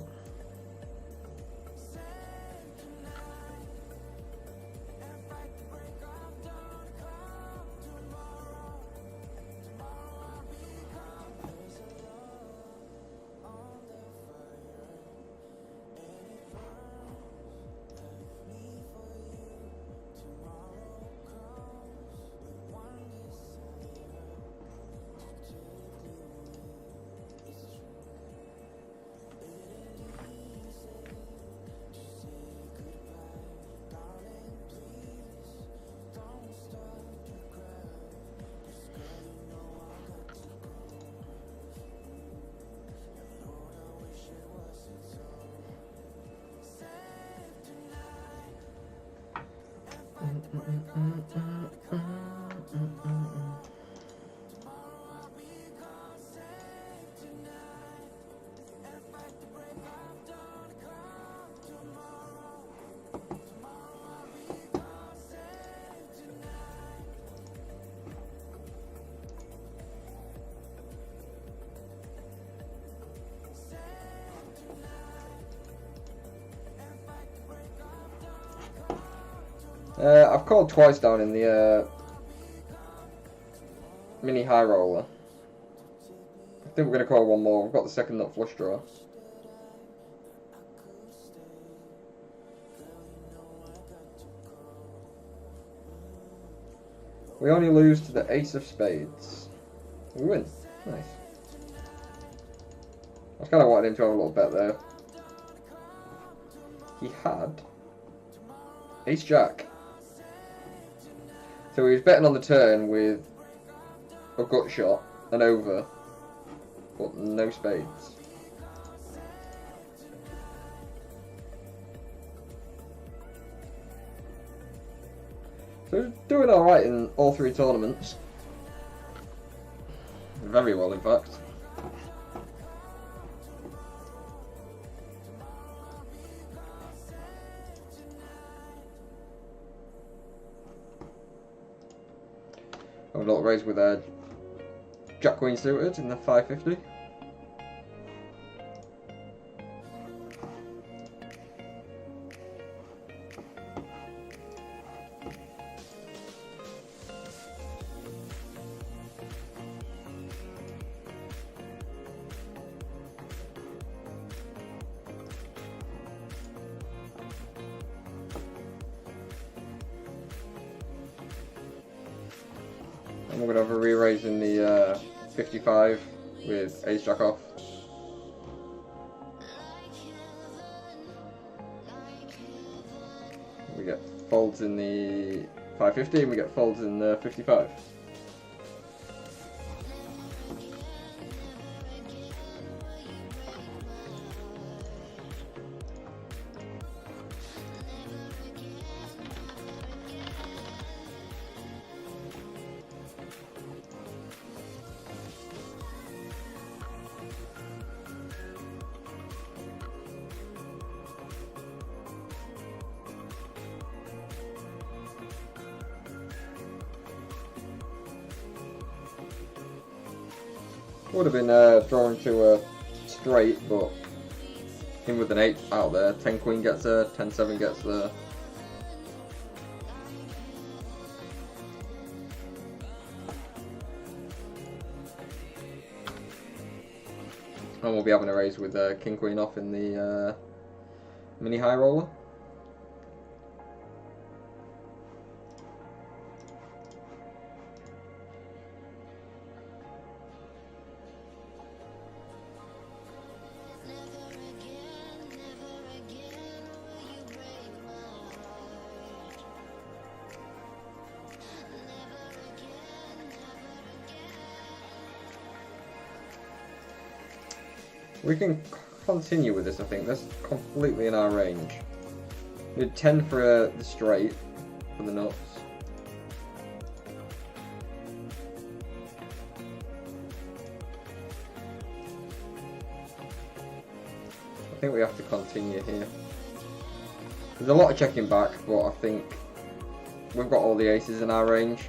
I've called twice down in the mini high roller. I think we're going to call one more. We've got the second nut flush draw. We only lose to the ace of spades. We win. Nice. I was kind of wanting him to have a little bet there. He had ace jack. So he was betting on the turn with a gut shot, an over, but no spades. So he's doing alright in all three tournaments. Very well, in fact. I would not raise with Jack Queen suited in the 550. And we're going to have a re-raise in the 55 with ace jack off. We get folds in the 550 and we get folds in the 55. Would have been drawing to a straight, but him with an 8 out there. 10 queen gets there, 10-7 gets there. And we'll be having a raise with king queen off in the mini high roller. We can continue with this, I think. That's completely in our range. We did 10 for the straight, for the nuts. I think we have to continue here. There's a lot of checking back, but I think we've got all the aces in our range.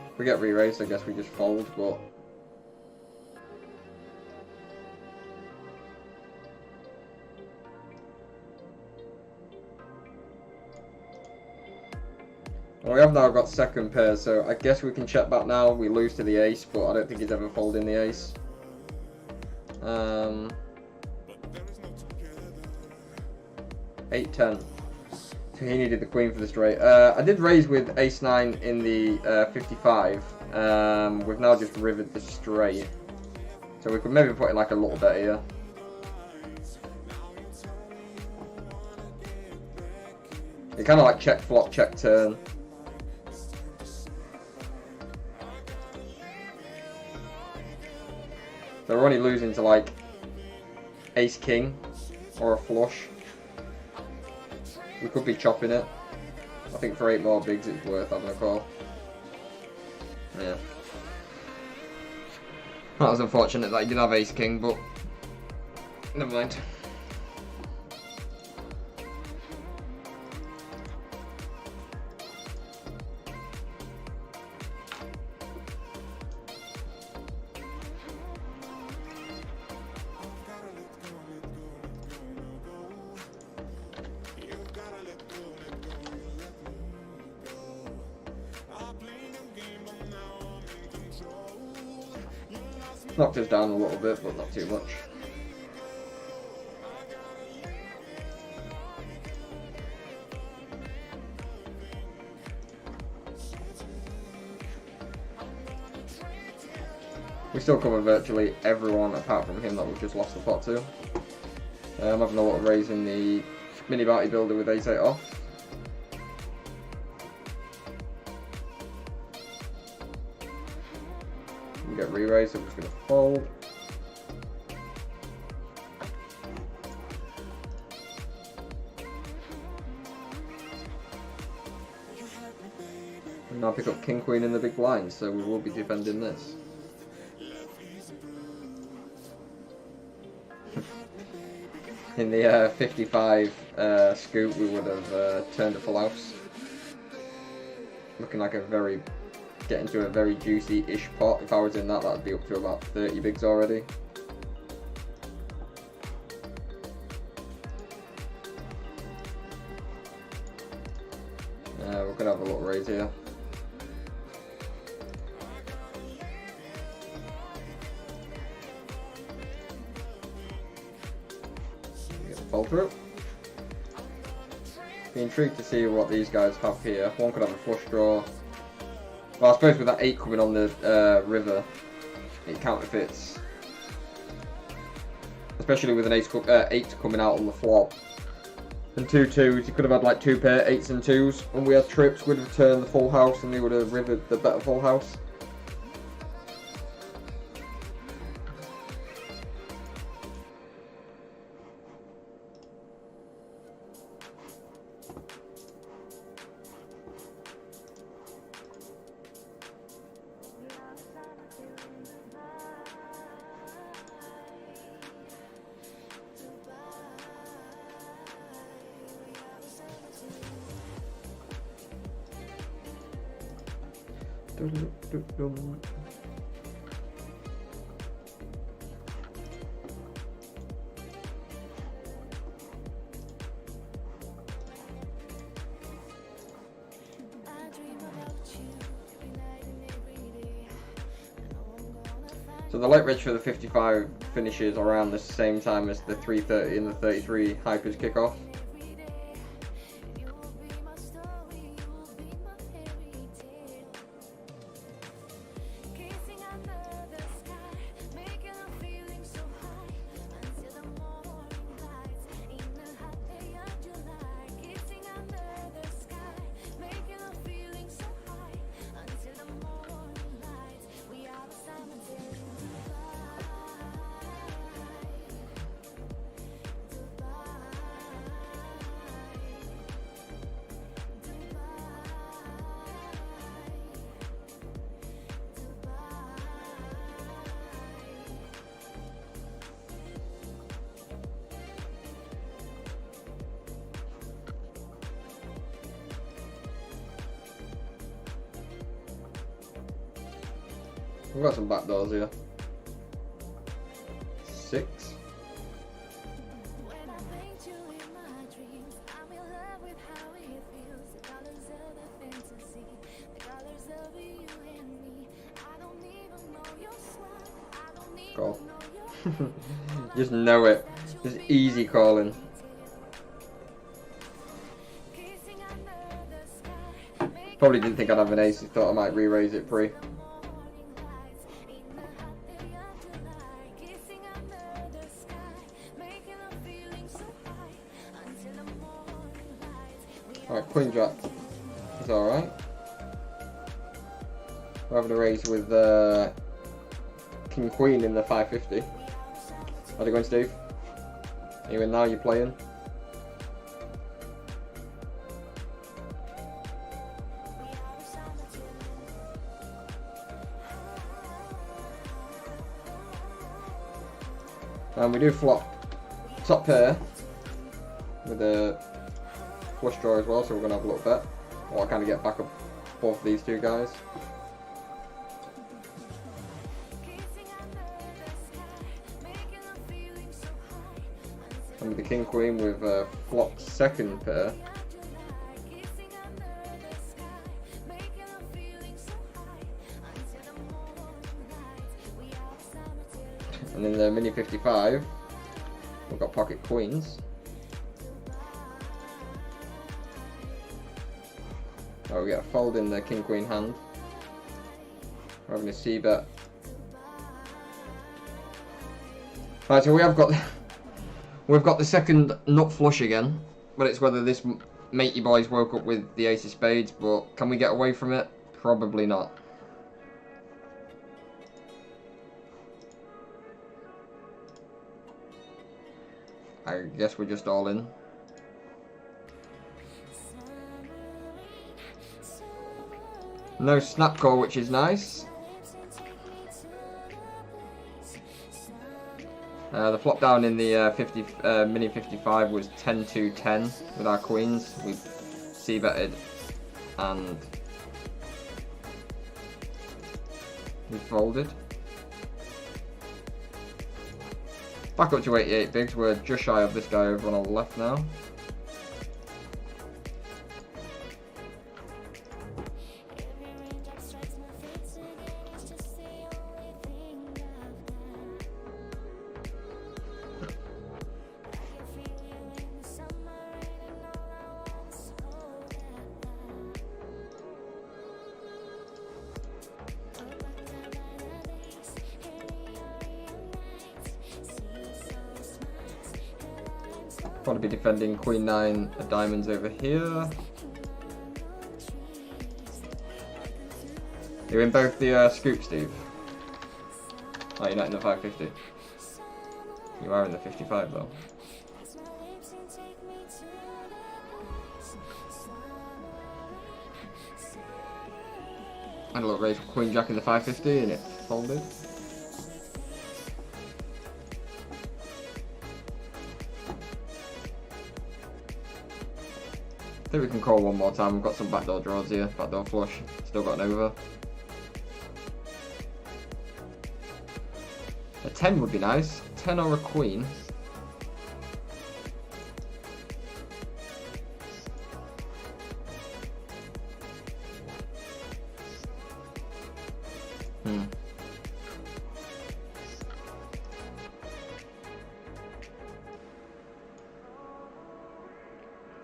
If we get re-raised, I guess we just fold, but well, we have now got second pair, so I guess we can check back now. We lose to the ace, but I don't think he's ever folding the ace. 8-10. So he needed the queen for the straight. I did raise with ace-9 in the 55. We've now just rivered the straight. So we could maybe put in like a little bet here. You kind of like check flop, check turn. So we're only losing to like ace-king or a flush. We could be chopping it. I think for 8 more bigs it's worth having a call. Yeah. That was unfortunate that he did have ace-king, but never mind. Knocked us down a little bit, but not too much. We still cover virtually everyone apart from him that we've just lost the pot to. I'm having a lot of raising the mini bounty builder with ace-8 off. We get re-raised, so I'm just going to fold. And now pick up king queen in the big blind, so we will be defending this. In the 55 scoop, we would have turned a full house. Looking like getting to a very juicy-ish pot. If I was in that, that'd be up to about 30 bigs already. We're gonna have a little raise here. Fall through. Be intrigued to see what these guys have here. One could have a flush draw. Well, I suppose with that 8 coming on the river, it counterfeits. Especially with an 8 coming out on the flop. And 2 2s, you could have had like 2 pair 8s and 2s. When we had trips, we'd have turned the full house and they would have rivered the better full house. So the late reg for the 55 finishes around the same time as the 330 and the 33 hypers kick off. We've got some back doors here. 6. Call. Just know it. Just easy calling. Probably didn't think I'd have an ace, he thought I might re-raise it pre. Alright, queen jack is alright. We're having a raise with king queen in the 550. How's it going, Steve? Are you in now? You playing? And we do flop top pair with a flush draw as well, so we're going to have a little bet. Or I kind of get back up both these two guys. And with the king queen with flop second pair. And in the mini 55, we've got pocket queens. Oh, we get a fold in the king queen hand. We're having a c bet Right, so we've got the second nut flush again, but it's whether this matey boys woke up with the ace of spades. But can we get away from it? Probably not. I guess we're just all in. No snap call, which is nice. The flop down in the mini 55 was 10-2-10 with our queens. We c-betted and we folded. Back up to 88 bigs. We're just shy of this guy over on the left now. Probably be defending Queen 9 of diamonds over here. You're in both the scoop, Steve. Oh, you're not in the 550. You are in the 55 though. Had a little raise for Queen Jack in the 550 and it folded. I think we can call one more time. We've got some backdoor draws here. Backdoor flush. Still got an over. A 10 would be nice. 10 or a queen.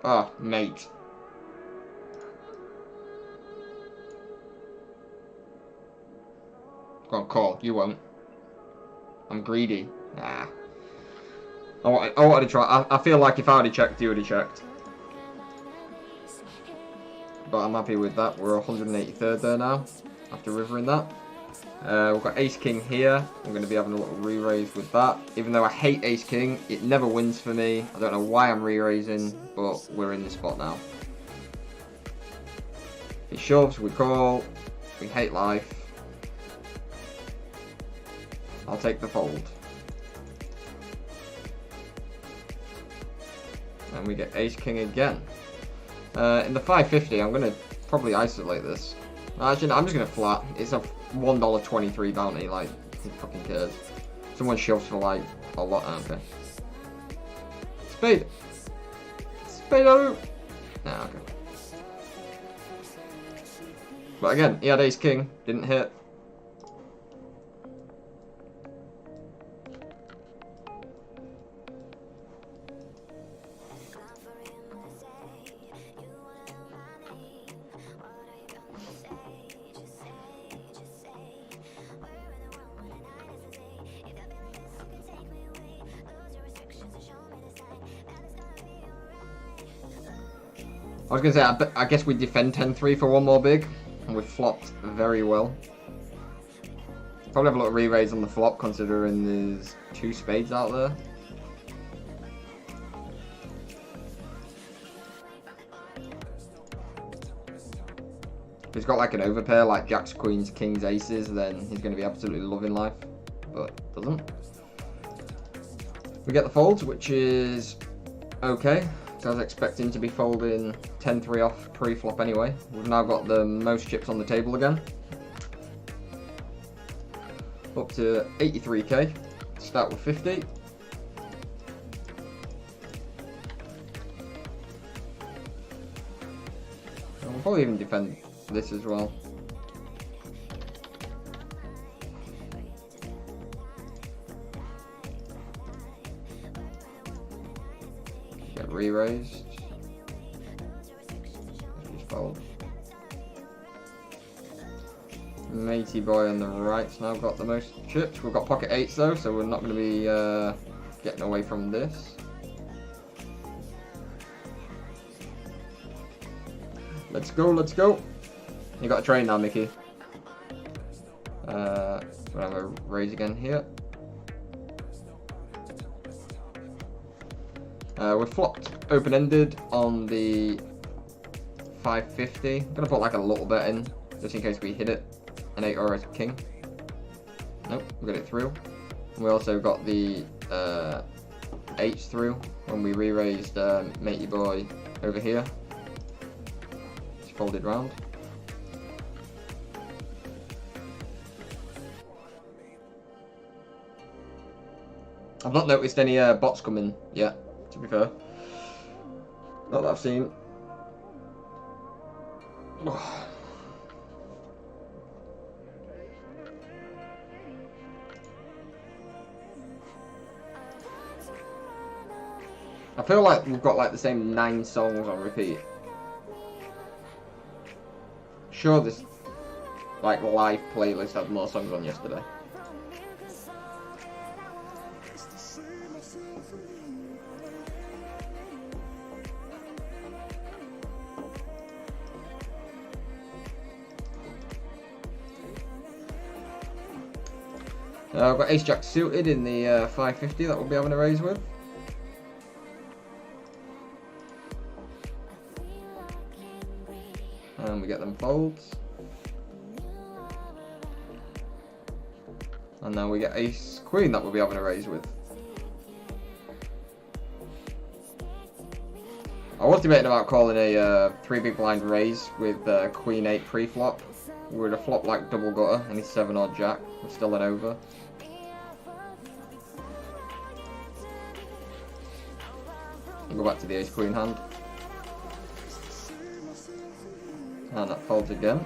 Oh, mate. Go on, call. You won't. I'm greedy. Nah. I wanted to try. I feel like if I would have checked, you would have checked. But I'm happy with that. We're 183rd there now, after rivering that. We've got ace-king here. I'm going to be having a little re-raise with that. Even though I hate ace-king, it never wins for me. I don't know why I'm re-raising, but we're in this spot now. He shoves, we call. We hate life. I'll take the fold. And we get ace-king again. In the 550, I'm going to probably isolate this. Actually, no, I'm just going to flat. It's a $1.23 bounty, like, who fucking cares? Someone shoves for, like, a lot. Okay. Spade! Spade-o! Nah, okay. But again, he had ace-king, didn't hit. I was going to say, I guess we defend 10-3 for one more big, and we've flopped very well. Probably have a little re-raise on the flop, considering there's 2 spades out there. If he's got like an overpair, like jacks, queens, kings, aces, then he's going to be absolutely loving life, but doesn't. We get the folds, which is okay. I was expecting to be folding 10-3 off pre-flop anyway. We've now got the most chips on the table again. Up to 83k. Start with 50. And we'll probably even defend this as well. Get re-raised. Just fold. Matey boy on the right's now got the most chips. We've got pocket 8s though, so we're not going to be getting away from this. Let's go, let's go. You got a train now, Mickey. We'll have a raise again here. We're flopped open-ended on the 550. I'm going to put like a little bet in, just in case we hit it. An 8 or a king. Nope, we got it through. We also got the H through when we re-raised Matey boy over here. Just folded round. I've not noticed any bots coming yet, to be fair. Not that I've seen. Oh. I feel like we've got like the same 9 songs on repeat. Sure, this like live playlist had more songs on yesterday. I've got Ace Jack suited in the 550 that we'll be having a raise with. And we get them folds. And then we get Ace Queen that we'll be having a raise with. I was debating about calling a 3 big blind raise with Queen 8 pre-flop. We would have flopped like double gutter and he's 7 odd jack. We're still an over. We'll go back to the Ace Queen hand. And that folds again.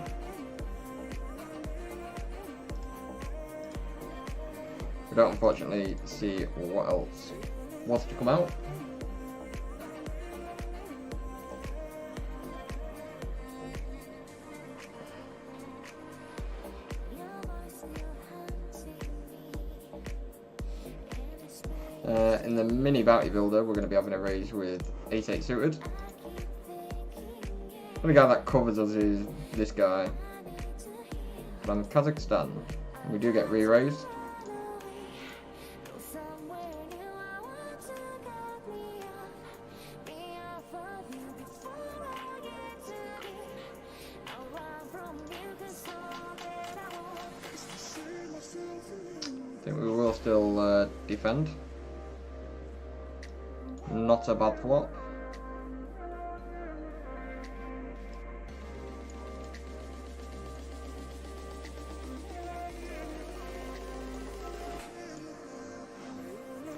We don't unfortunately see what else wants to come out. In the mini bounty builder, we're going to be having a raise with Ace 8 suited. The only guy that covers us is this guy from Kazakhstan. We do get re-raised. I think we will still defend. Not a bad flop.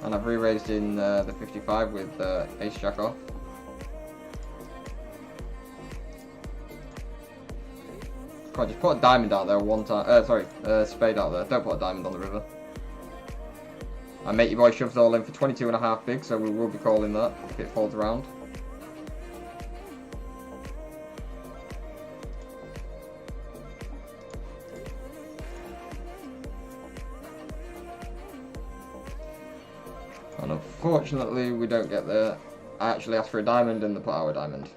And I've re-raised in the 55 with Ace Jack off. God, just put a diamond out there one time. Sorry, spade out there. Don't put a diamond on the river. And Matey boy shoves all in for 22.5 big, so we will be calling that if it folds around. And unfortunately, we don't get there. I actually asked for a diamond and they put our diamond.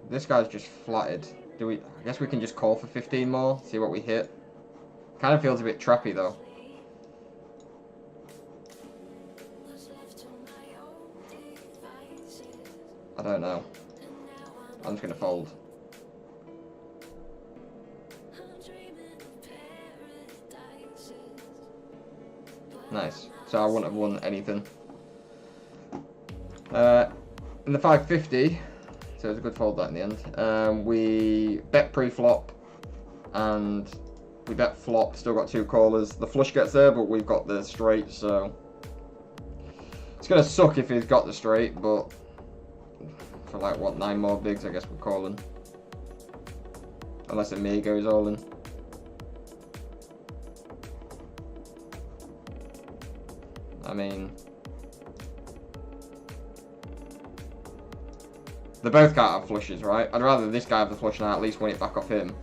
This guy's just flatted. I guess we can just call for 15 more, see what we hit. Kind of feels a bit trappy though. I don't know. I'm just gonna fold. Nice. So I wouldn't have won anything. In the 550, so it was a good fold that in the end. We bet pre-flop and we bet flop, still got 2 callers. The flush gets there, but we've got the straight, so it's gonna suck if he's got the straight, but for like what, 9 more bigs, I guess we're calling. Unless me goes all in. I mean, They both can't have flushes, right? I'd rather this guy have the flush and I at least win it back off him.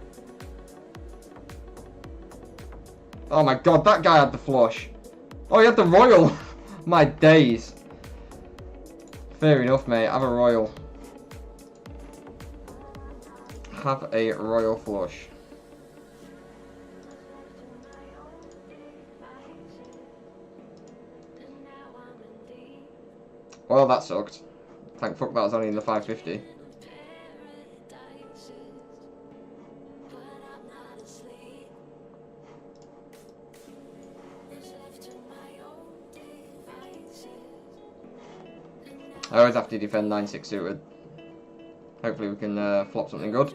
Oh my god, that guy had the flush. Oh, he had the royal. My days. Fair enough, mate. Have a royal. Have a royal flush. Well, that sucked. Thank fuck that was only in the 550. I always have to defend 9-6 suited. Hopefully we can flop something good.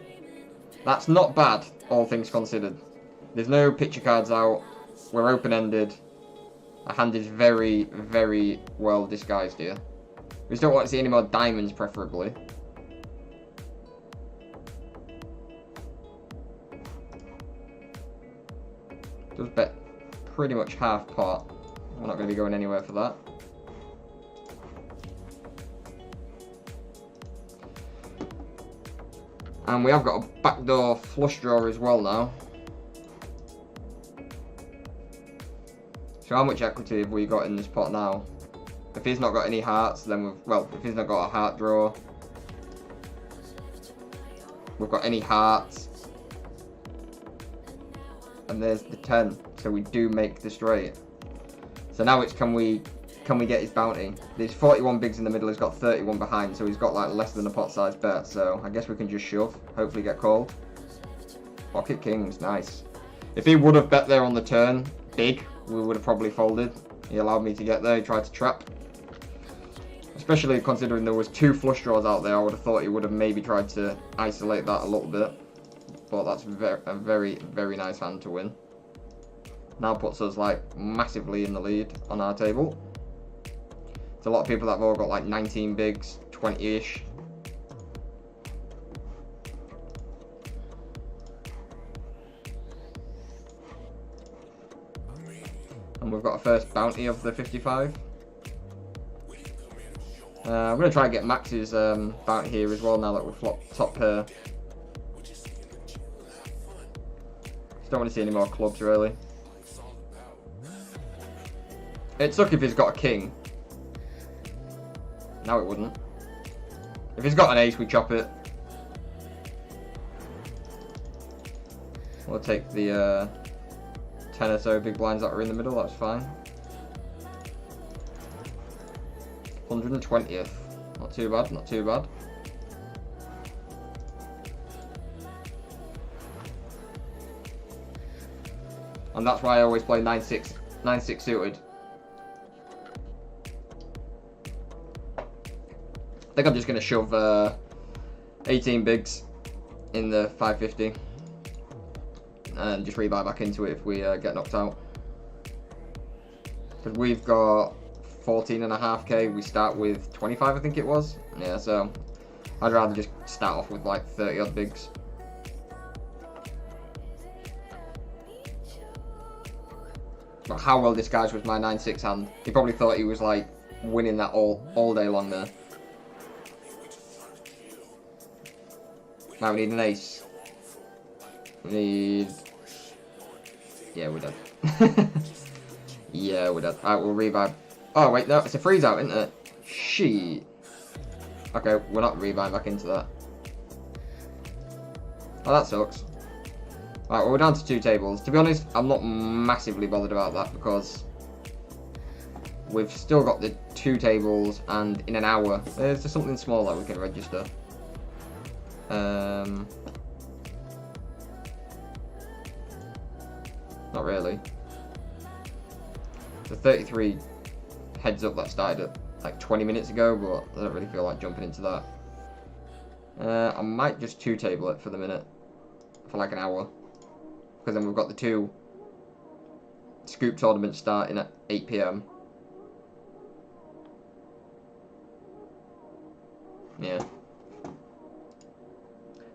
That's not bad, all things considered. There's no picture cards out. We're open-ended. Our hand is very, very well disguised here. We just don't want to see any more diamonds, preferably. Does bet pretty much half pot. We're not going to be going anywhere for that. And we have got a backdoor flush draw as well now. So how much equity have we got in this pot now? If he's not got any hearts, then if he's not got a heart draw, we've got any hearts. And there's the 10, so we do make the straight. So now it's can we get his bounty? There's 41 bigs in the middle, he's got 31 behind, so he's got like less than a pot size bet, so I guess we can just shove, hopefully get called. Pocket kings, nice. If he would have bet there on the turn, big, we would have probably folded. He allowed me to get there, he tried to trap. Especially considering there was 2 flush draws out there, I would have thought he would have maybe tried to isolate that a little bit. But that's a very, very nice hand to win. Now puts us like massively in the lead on our table. There's a lot of people that have all got like 19 bigs, 20-ish. And we've got a first bounty of the 55. I'm going to try and get Max's bounty here as well now that we've flopped top pair. Just don't want to see any more clubs really. It'd suck if he's got a king. No, it wouldn't. If he's got an ace, we chop it. We'll take the 10 or so big blinds that are in the middle, that's fine. 120th. Not too bad, not too bad. And that's why I always play 9-6 suited. I think I'm just going to shove 18 bigs in the 550 and just rebuy back into it if we get knocked out. Because we've got 14.5k, we start with 25 I think it was. Yeah, so I'd rather just start off with like 30 odd bigs. But how well disguised was my 9-6 hand? He probably thought he was like winning that all day long there. Now we need an ace. We need... Yeah, we're dead. Yeah, we're dead. Alright, we'll revive. Oh, wait, no, it's a freeze out, isn't it? Shit. Okay, we're not reviving back into that. Oh, that sucks. Alright, well, we're down to 2 tables. To be honest, I'm not massively bothered about that because we've still got the 2 tables and in an hour, there's just something small that we can register. Not really. The 33 heads up that started at like 20 minutes ago, but I don't really feel like jumping into that. I might just 2 table it for the minute, for like an hour, because then we've got the 2 scoop tournaments starting at 8 PM. Yeah.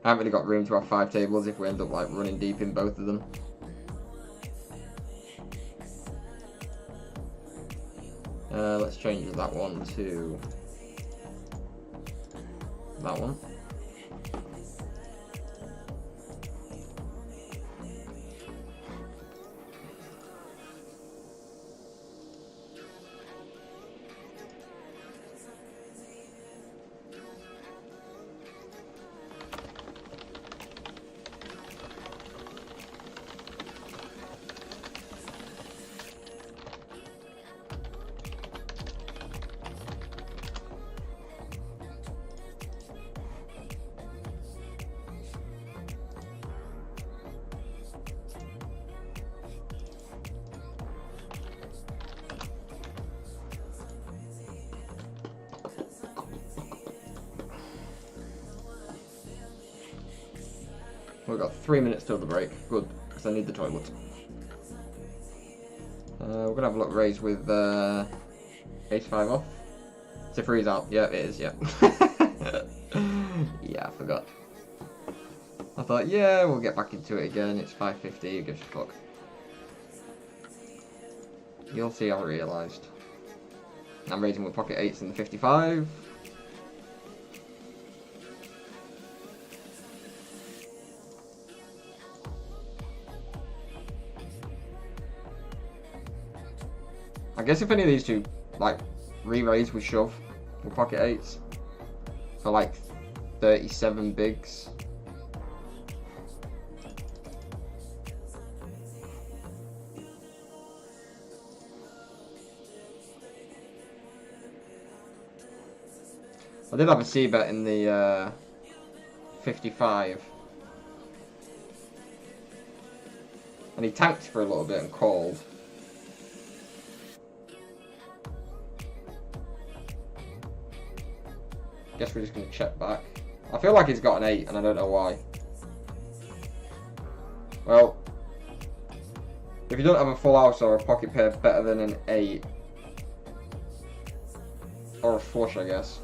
I haven't really got room to have 5 tables if we end up like running deep in both of them. Let's change that one to that one. We've got 3 minutes till the break. Good, because I need the toilet. We're going to have a look raise with ace 5 off. Is it freeze out? Yeah, it is, yeah. Yeah, I forgot. I thought, yeah, we'll get back into it again. It's 5:50, who gives a fuck. You'll see, I realised. I'm raising with pocket 8s in the 55. I guess if any of these two, like, re-raise with shove with pocket 8s for like 37 bigs. I did have a C bet in the 55. And he tanked for a little bit and called. Guess we're just going to check back. I feel like he's got an 8 and I don't know why. Well, if you don't have a full house or a pocket pair better than an 8, or a flush, I guess.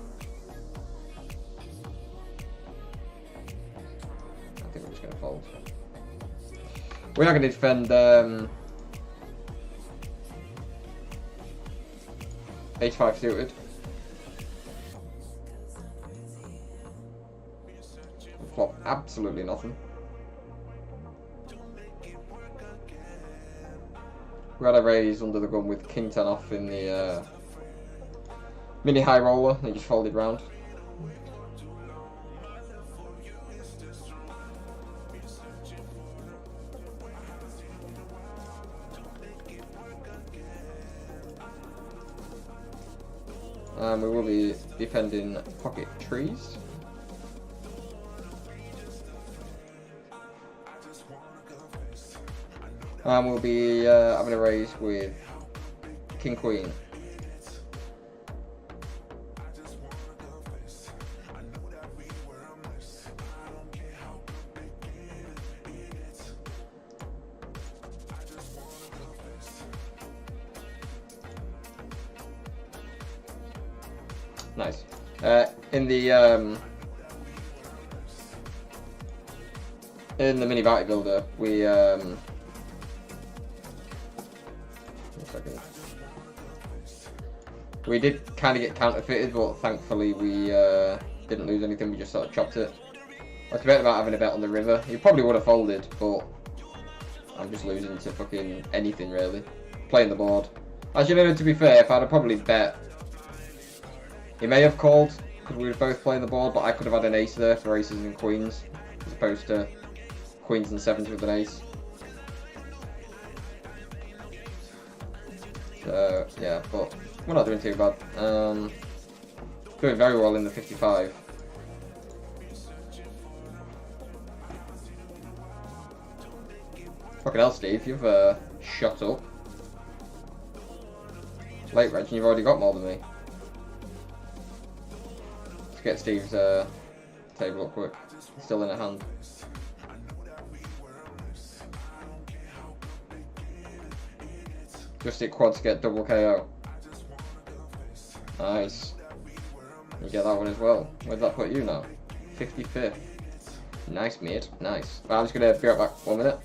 I think we're just going to fold. We're not going to defend H5 suited. Flop absolutely nothing. We had a raise under the gun with king 10 off in the mini high roller, and he just folded round. And we will be defending pocket trees. And we'll be having a raise with king queen. Nice. In the mini bounty builder, we one second. We did kind of get counterfeited, but thankfully we didn't lose anything. We just sort of chopped it. I was debating about having a bet on the river. He probably would have folded, but I'm just losing to fucking anything really. Playing the board. Actually, no, to be fair, if I'd have probably bet, he may have called because we were both playing the board, but I could have had an ace there for aces and queens, as opposed to queens and sevens with an ace. So yeah, but we're not doing too bad. Doing very well in the 55. Fucking hell, Steve, you've shut up. Late reg, and you've already got more than me. Let's get Steve's table up quick. It's still in a hand. Just hit quad to get double KO. Nice. You get that one as well. Where'd that put you now? 55th. Nice, mate. Nice. Well, I'm just going to be right back. 1 minute.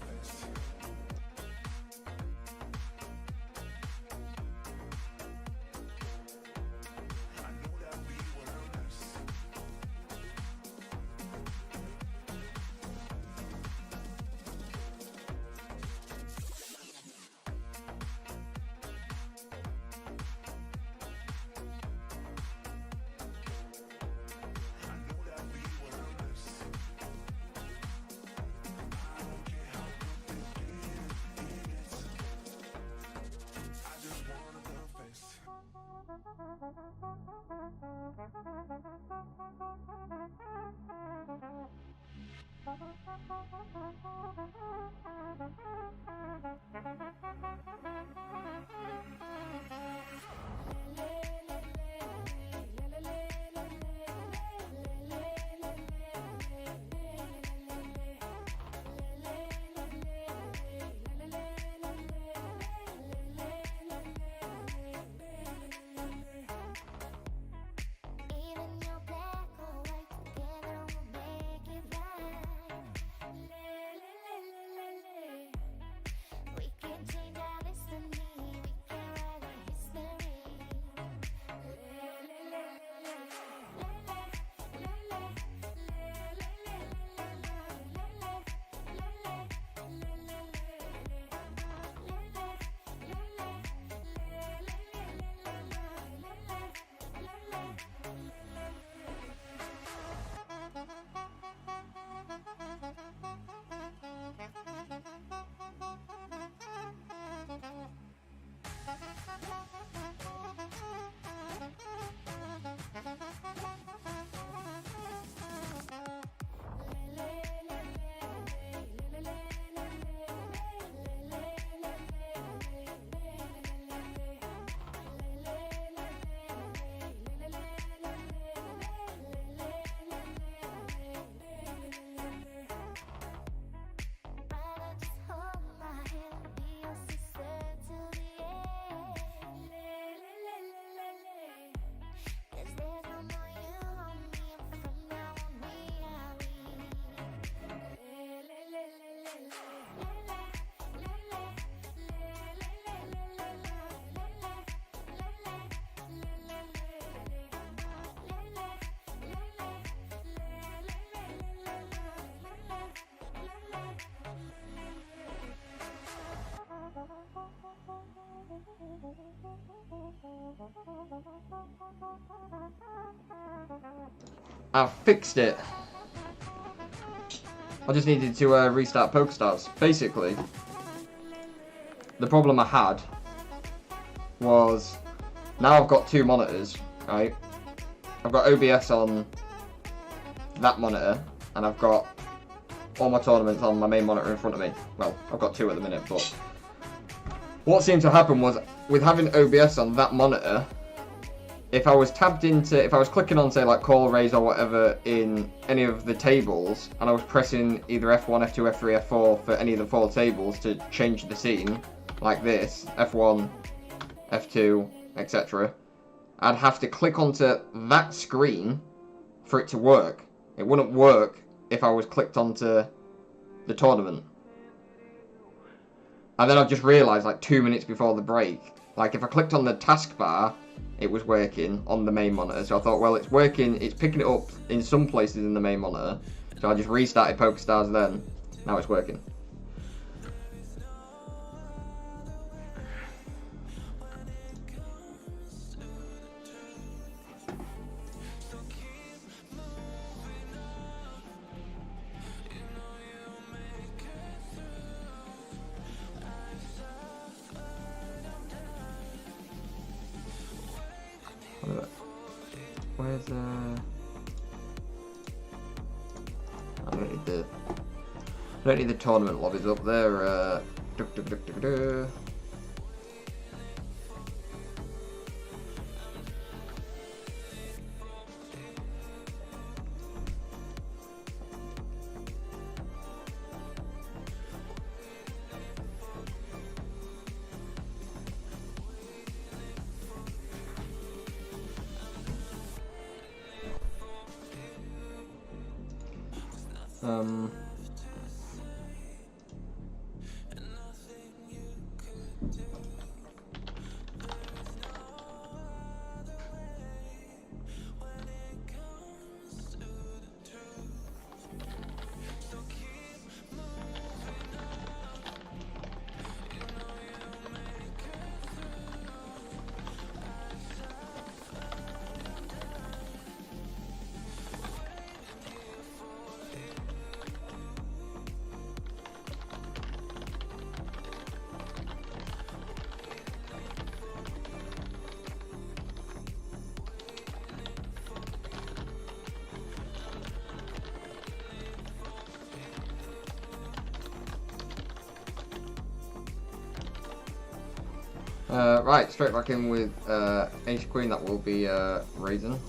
I've fixed it. I just needed to restart PokerStars. Basically, the problem I had was now I've got two monitors, right? I've got OBS on that monitor, and I've got all my tournaments on my main monitor in front of me. Well, I've got two at the minute, but what seemed to happen was with having OBS on that monitor, if I was clicking on, say, like call, raise, or whatever in any of the tables, and I was pressing either F1, F2, F3, F4 for any of the four tables to change the scene, like this, F1, F2, etc., I'd have to click onto that screen for it to work. It wouldn't work if I was clicked onto the tournament. And then I've just realised, like 2 minutes before the break, like if I clicked on the taskbar, it was working on the main monitor. So I thought, well, it's working, it's picking it up in some places in the main monitor. So I just restarted PokerStars then. Now it's working. Where's I don't need the tournament lobbies up there. Right, straight back in with Ace Queen. That will be Raisin.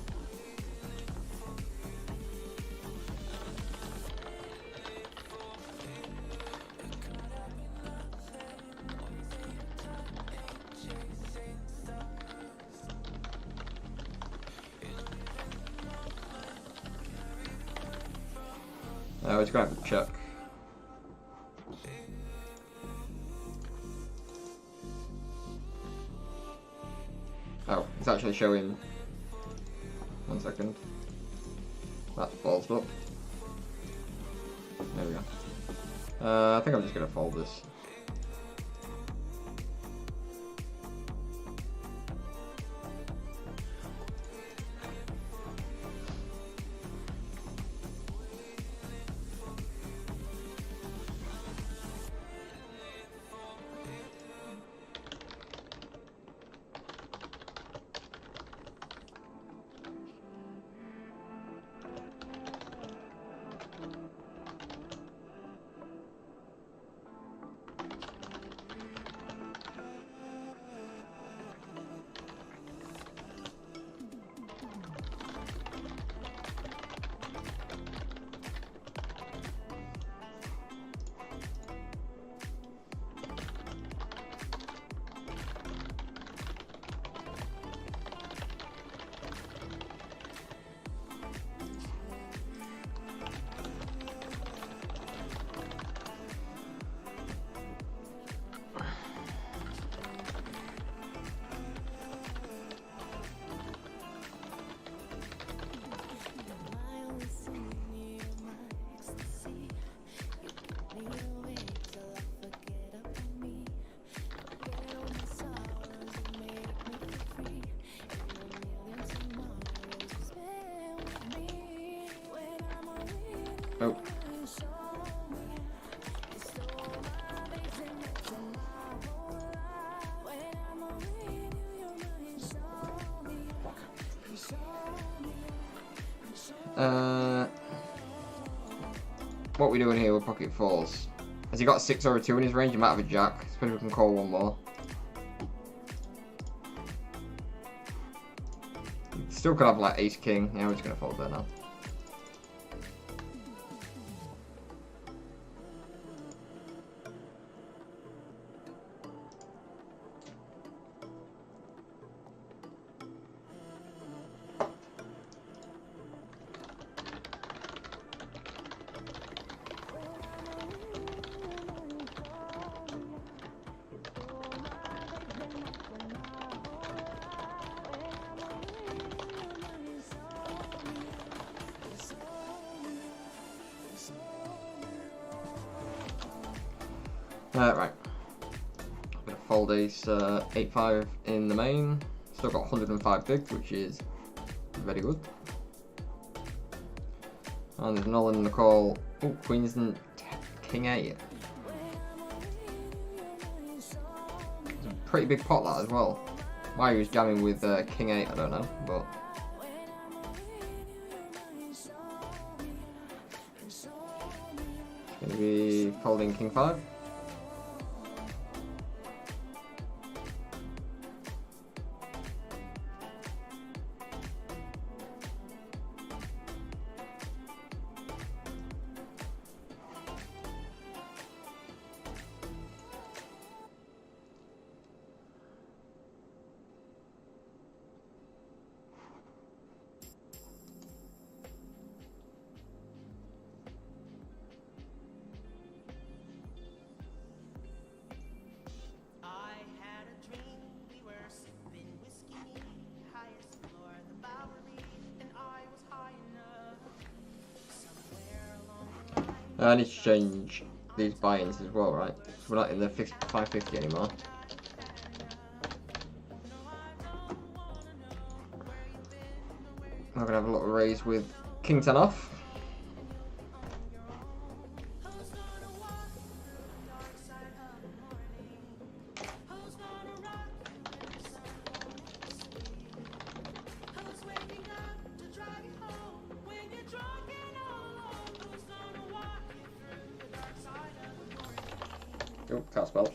We're just gonna have to check. Oh, it's actually showing. 1 second. That's balls up. There we go. I think I'm just gonna fold this. Oh. What are we doing here with pocket fours? Has he got a 6 or a 2 in his range? He might have a jack. Suppose we can call one more. Still could have like ace king. Yeah, we're just gonna fold there now. Right. I'm gonna fold ace 8-5 in the main. Still got 105 bigs, which is very good. And there's Nolan in the call. Oh, queens and king 8. It's a pretty big pot that as well. Why he was jamming with king 8, I don't know, but. Gonna be folding king 5. I need to change these buy-ins as well, right? So we're not in the 550 anymore. I'm gonna have a little raise with king 10 off. Oh, cast spell.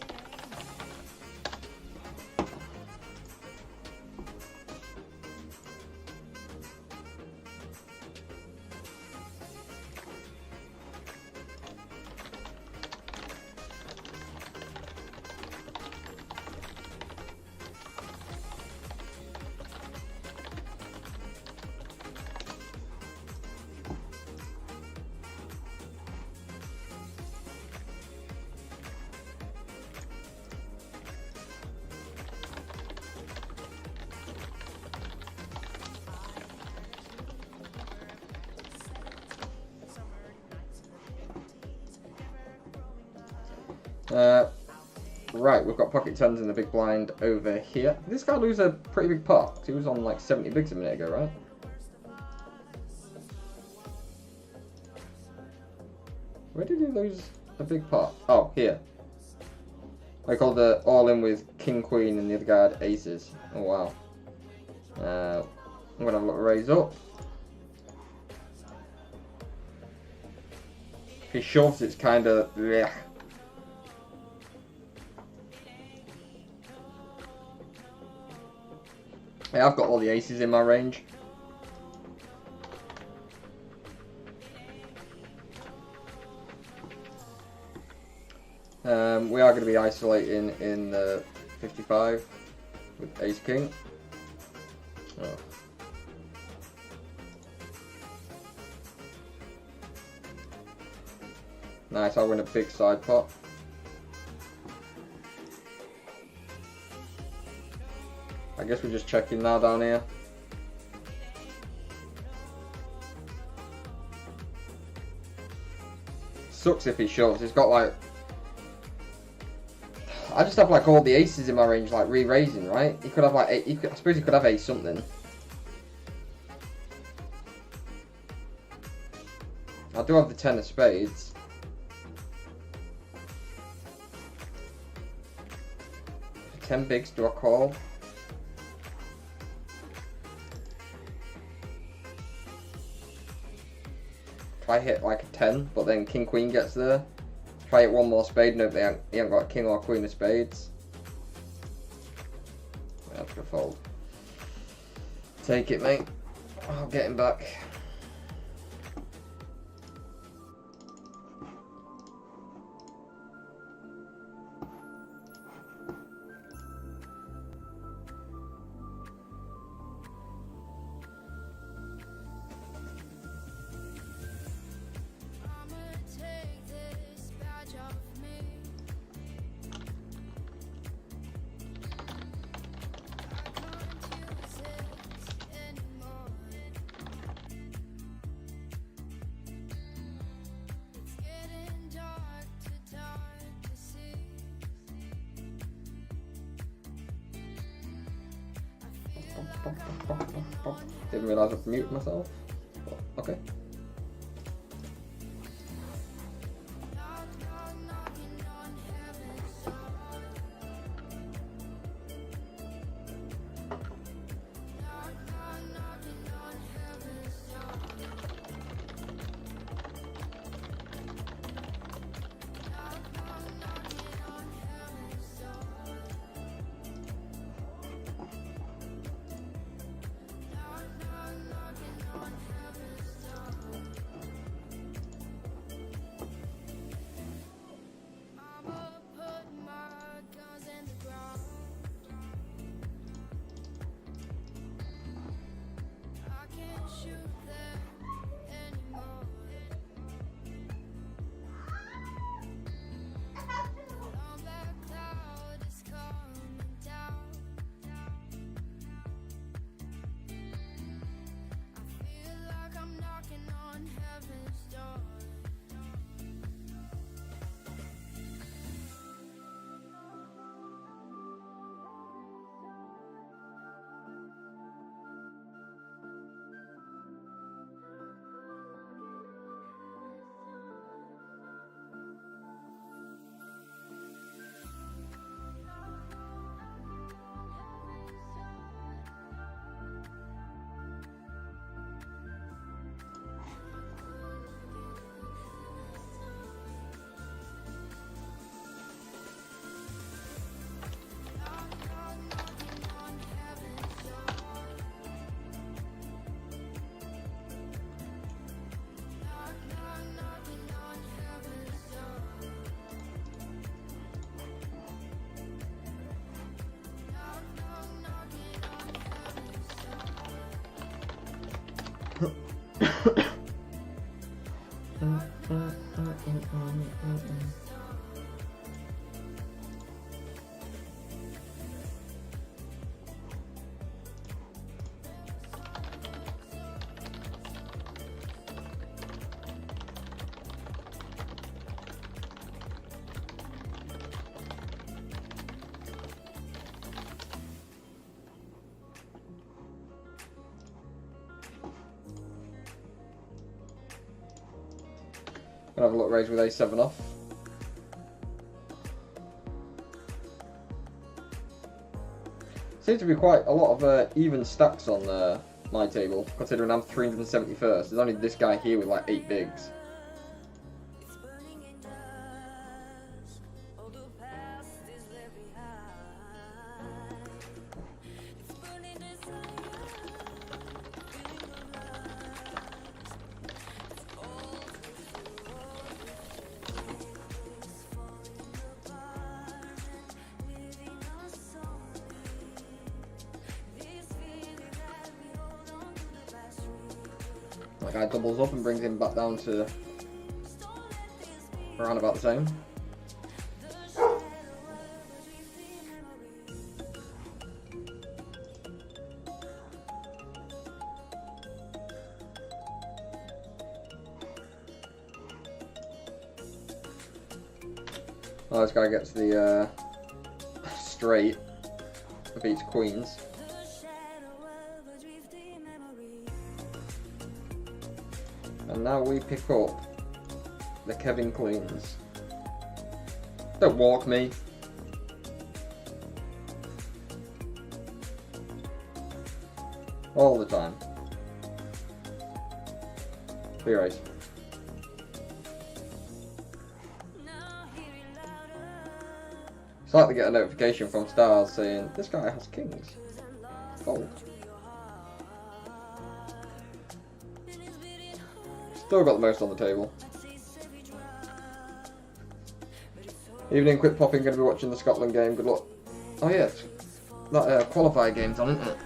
Right, we've got pocket tens in the big blind over here. Did this guy lose a pretty big pot? He was on like 70 bigs a minute ago, right? Where did he lose a big pot? Oh, here. I called the all in with king, queen, and the other guy had aces. Oh, wow. I'm going to have a little raise up. If he shoves, it's kind of... Yeah. I've got all the aces in my range. We are going to be isolating in the 55 with ace king. Oh. Nice, I win a big side pot. I guess we're just checking now down here. Sucks if he shoves. He's got like... I just have like all the aces in my range, like re-raising, right? He could have like eight. I suppose he could have ace something. I do have the 10 of spades. For 10 bigs, do I call? If I hit like a 10, but then king queen gets there. If I hit one more spade, no, he ain't got a king or a queen of spades. I have to fold. Take it, mate. I'll get him back. Didn't realise I've muted myself. Okay. Gonna have a look raise with A7 off. Seems to be quite a lot of even stacks on my table, considering I'm 371st. There's only this guy here with like 8 bigs. That guy doubles up and brings him back down to around about the same. Oh, this guy gets the straight, beats queens. And now we pick up the Kevin Queens. Don't walk me. All the time. Clear ace. Slightly get a notification from Stars saying this guy has kings. Fold. Still got the most on the table. Evening, quit popping, going to be watching the Scotland game, good luck. Oh yeah, that qualifier game's on, isn't it?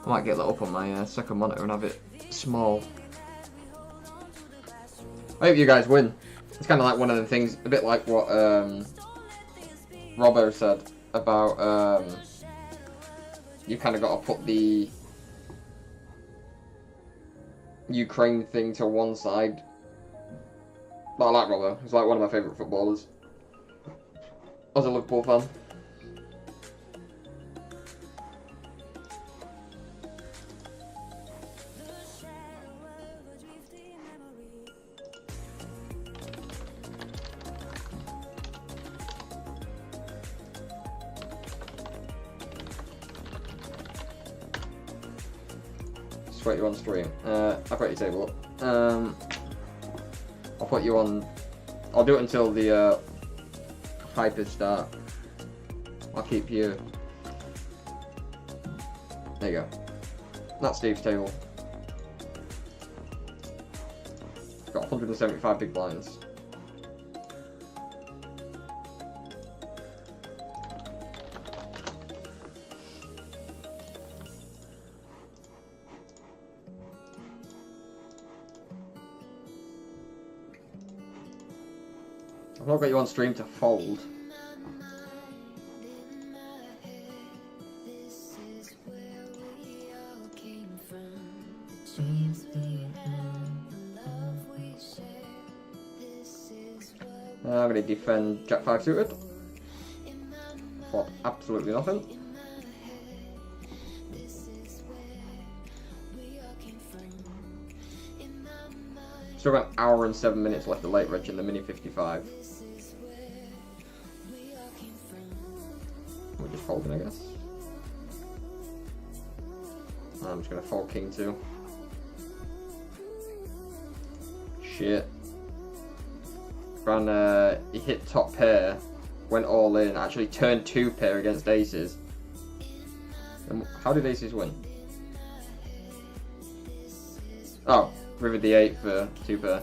I might get that up on my second monitor and have it small. I hope you guys win. It's kind of like one of the things, a bit like what Robbo said about you kind of got to put the Ukraine thing to one side. But I like Robbo. He's like one of my favourite footballers. As a Liverpool fan. Sweat you on stream. I'll put your table up. I'll put you on. I'll do it until the hypers start. I'll keep you. There you go. That's Steve's table. Got 175 big blinds. I've not got you on stream to fold. I'm going to defend Jack 5 suited for absolutely nothing. Still got an hour and 7 minutes left of late reg in the mini 55. We're just folding, I guess. I'm just going to fold king 2. Shit. Ran, he hit top pair, went all in, actually turned 2 pair against aces. And how did aces win? Oh, river d8 for 2 pair.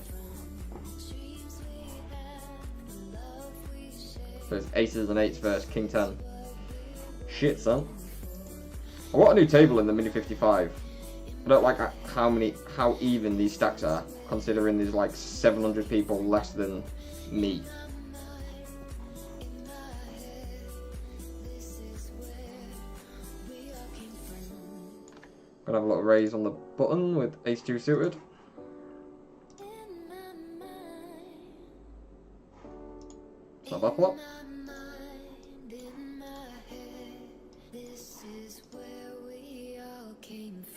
So it's aces and 8s versus king 10. Shit, son. I want a new table in the mini 55. I don't like how even these stacks are, considering there's like 700 people less than me. Gonna have a little raise on the button with ace 2 suited. It's not a bad flop.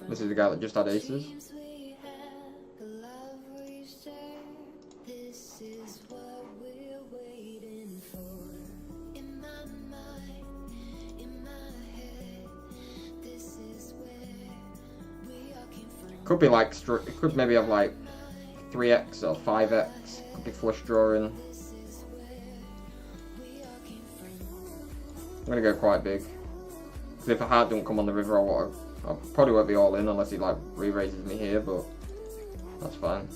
This is the guy that just had aces. Could be like, it could maybe have like 3x or 5x. Could be flush drawing. I'm gonna go quite big. Because if a heart don't come on the river, I probably won't be all in unless he like re-raises me here, but that's fine.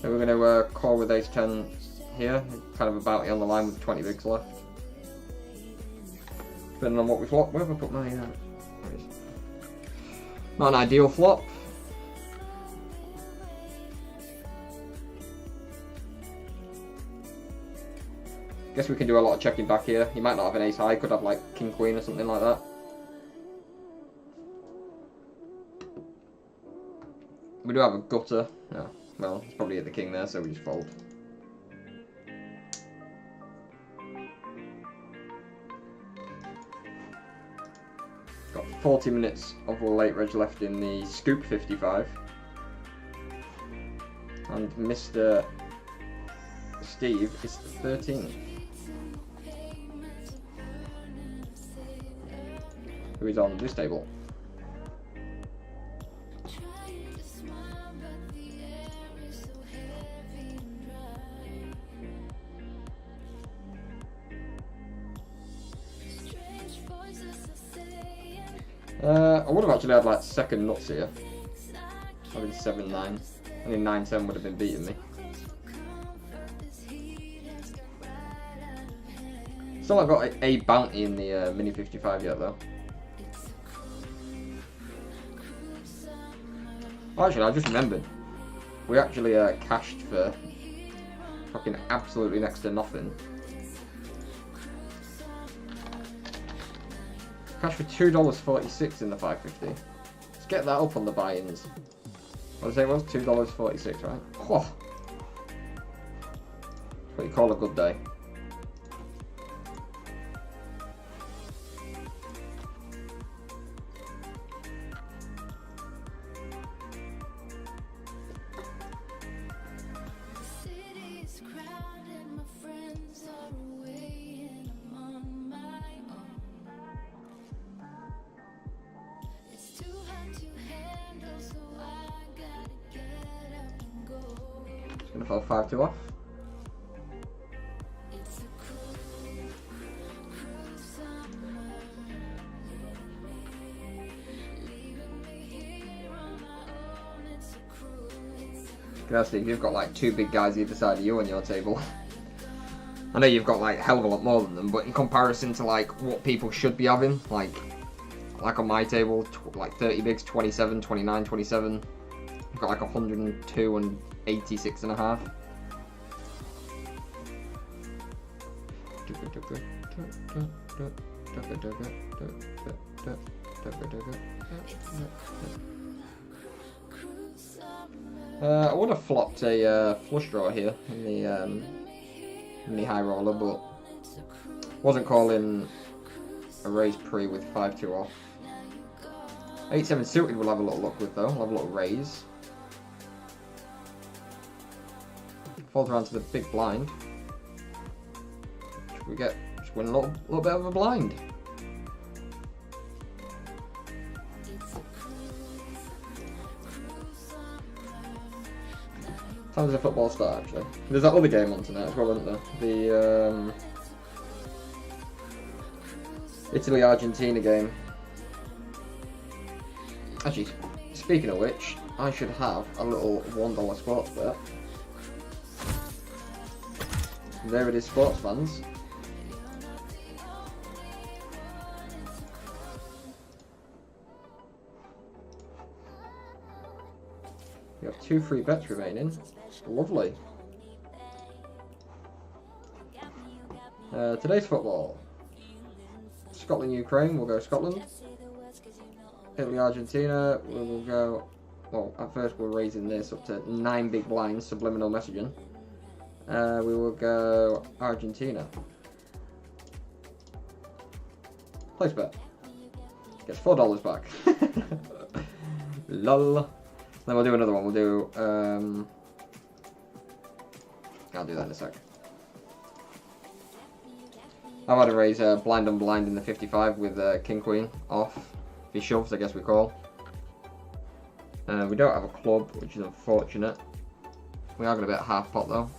So we're going to call with ace 10 here, kind of a bounty on the line with 20 bigs left. Depending on what we flop. Where have I put my... Not an ideal flop. Guess we can do a lot of checking back here. He might not have an ace high, could have like king queen or something like that. We do have a gutter. No, well, it's probably at the king there, so we just fold. Got 40 minutes of a late reg left in the Scoop 55. And Mr. Steve is 13. Who is on this table. I would have actually had like second nuts here. I think 7-9. I think 9-10 would have been beating me. Still not got a bounty in the mini 55 yet though. Oh, actually, I just remembered. We actually cashed for fucking absolutely next to nothing. Cash for $2.46 in the 550. Let's get that up on the buy-ins. What did I say it was? $2.46, right? Oh. That's what you call a good day. Gonna fall 5-2 off. Steve, you've got like two big guys either side of you on your table. I know you've got like a hell of a lot more than them, but in comparison to like what people should be having, like on my table, like 30 bigs, 27, 29, 27. I've got like 102 and 86.5. I would have flopped a flush draw here in the mini high roller, but wasn't calling a raise pre with 5-2 off. 8-7 suited we'll have a little luck with though. We'll have a little raise. Falls around to the big blind. Should we just win a little bit of a blind? Time does the football start actually? There's that other game on tonight as well, isn't there? The Italy-Argentina game. Actually, speaking of which, I should have a little $1 sports bet. There it is, sports fans. We have 2 free bets remaining. Lovely. Today's football. Scotland-Ukraine, we'll go Scotland. Italy-Argentina, we will go... Well, at first we're raising this up to 9 big blinds, subliminal messaging. We will go Argentina. Place bet. Gets $4 back. Lol. Then we'll do another one. We'll do. I'll do that in a sec. I've had to raise blind on blind in the 55 with King Queen off. He shoves, I guess we call. We don't have a club, which is unfortunate. We are going to be at half pot though.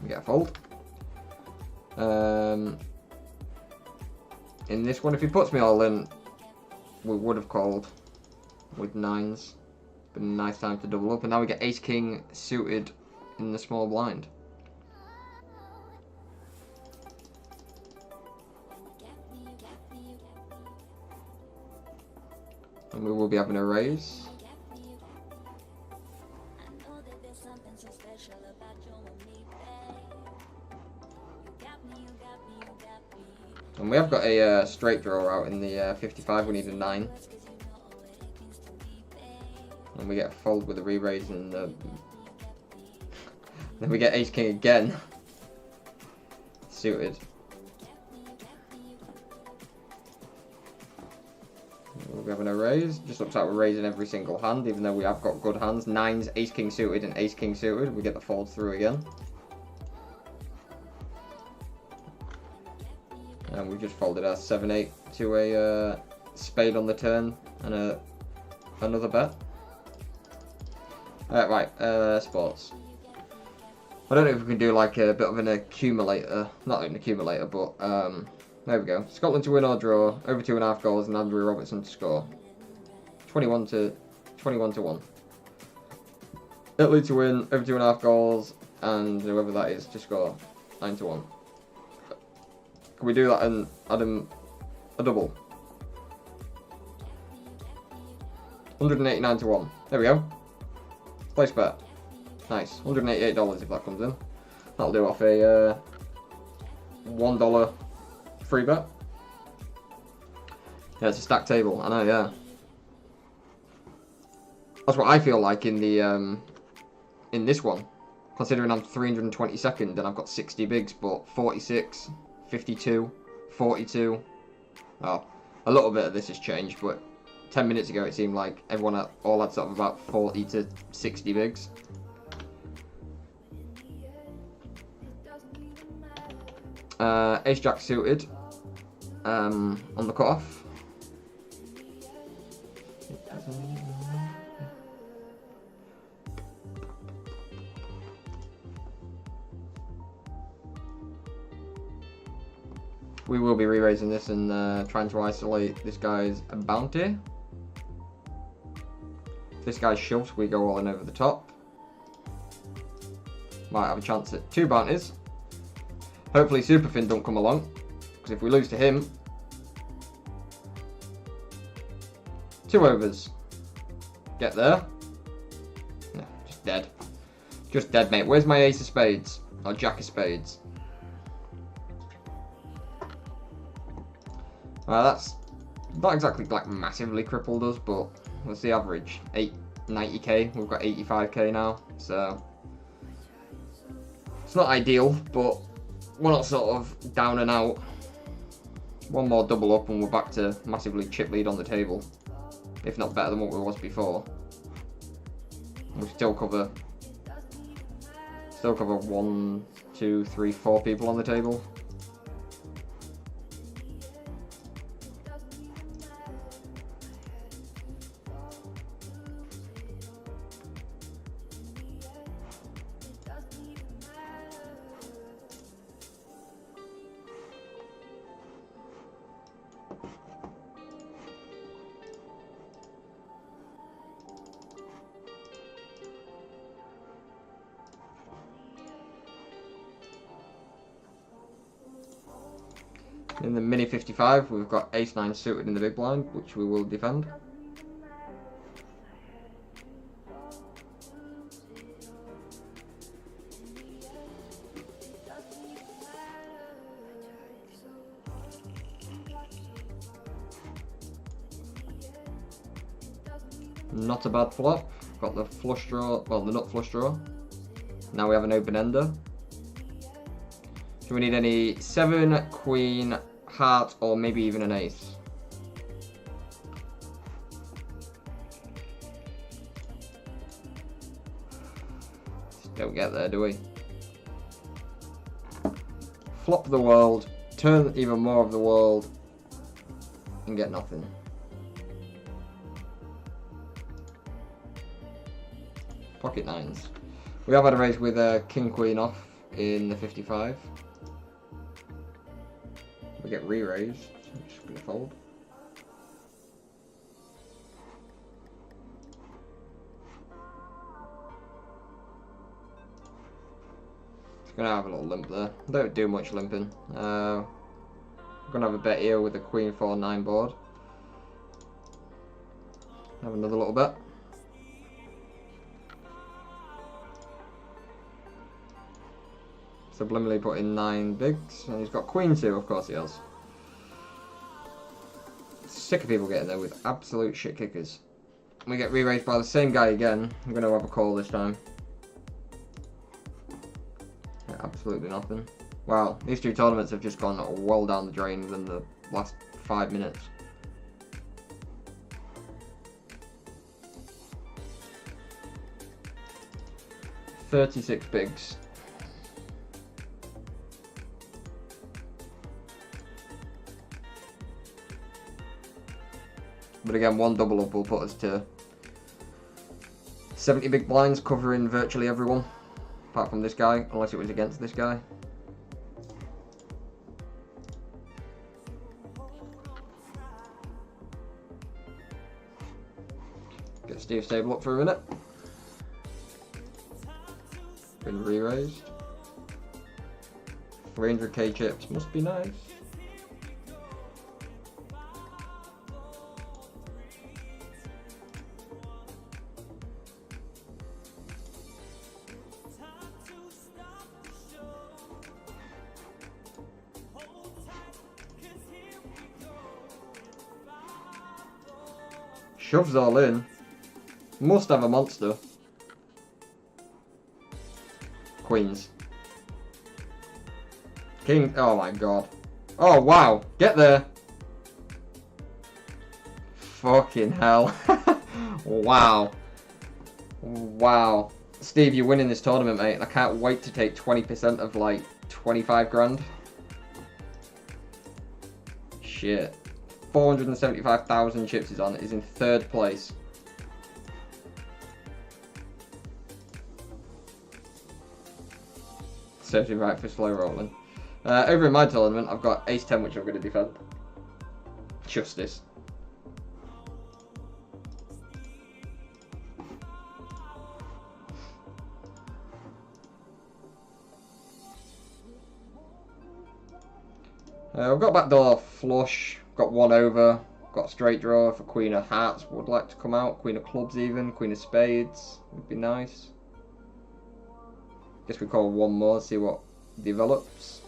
We get a fold. In this one, if he puts me all in, we would have called with nines. Been a nice time to double up, and now we get ace king suited in the small blind. And we will be having a raise. And we have got a straight draw out in the 55, we need a 9. And we get a fold with a re-raise, and then we get ace king again. Suited. We're having a raise. Just looks like we're raising every single hand, even though we have got good hands. Nines, ace king suited, and ace king suited. We get the fold through again. And we just folded our 7-8 to a spade on the turn and another bet. Right, sports. I don't know if we can do like a bit of an accumulator. Not an accumulator, but there we go. Scotland to win or draw, over 2.5 goals, and Andrew Robertson to score. 21 to 1. Italy to win, over 2.5 goals, and whoever that is to score. 9 to 1. Can we do that and add him a double? 189 to 1. There we go. Place bet. Nice. $188 if that comes in. That'll do off a $1 free bet. Yeah, it's a stacked table. I know, yeah. That's what I feel like in the in this one. Considering I'm 322nd and I've got 60 bigs, but 46, 52, 42. Oh, a little bit of this has changed, but 10 minutes ago it seemed like everyone all had sort of about 40 to 60 bigs. Ace Jack suited on the cutoff. We will be re-raising this and trying to isolate this guy's bounty. This guy shoves, we go all in over the top. Might have a chance at 2 bounties. Hopefully Superfin don't come along, because if we lose to him, 2 overs. Get there. No, just dead. Just dead, mate. Where's my ace of spades? Or jack of spades? That's not exactly like massively crippled us, but what's the average? 90k. We've got 85k now, so it's not ideal, but we're not sort of down and out. One more double up and we're back to massively chip lead on the table, if not better than what we was before. We still cover 1, 2, 3, 4 people on the table. In the mini 55, we've got ace-9 suited in the big blind, which we will defend. Not a bad flop. Got the flush draw, well, the nut flush draw. Now we have an open ender. Do we need any 7, queen, heart, or maybe even an ace? don't get there, do we? Flop the world, turn even more of the world, and get nothing. Pocket nines. We have had a raise with King Queen off in the 55. We get re-raised. I'm just gonna fold. It's gonna have a little limp there. Don't do much limping. I'm gonna have a bet here with the Queen 4-9 board. Have another little bet. Subliminally put in 9 bigs, and he's got Queen 2, of course he has. Sick of people getting there with absolute shit kickers. We get re-raised by the same guy again. I'm going to have a call this time. Yeah, absolutely nothing. Wow, these two tournaments have just gone well down the drain within the last 5 minutes. $36 bigs. But again, one double up will put us to 70 big blinds, covering virtually everyone, apart from this guy, unless it was against this guy. Get Steve stable up for a minute. Been re-raised. 300k chips, must be nice. Shoves all in. Must have a monster. Queens. King. Oh my god. Oh wow. Get there. Fucking hell. Wow. Wow. Steve, you're winning this tournament, mate. I can't wait to take 20% of like 25 grand. Shit. 475,000 chips is on. Is in 3rd place. Searching right for slow rolling. Over in my tournament, I've got Ace 10, which I'm going to defend. Justice. I've got backdoor flush. Got 1 over, got a straight draw for Queen of Hearts, would like to come out, Queen of Clubs even, Queen of Spades, would be nice. Guess we call 1 more, see what develops.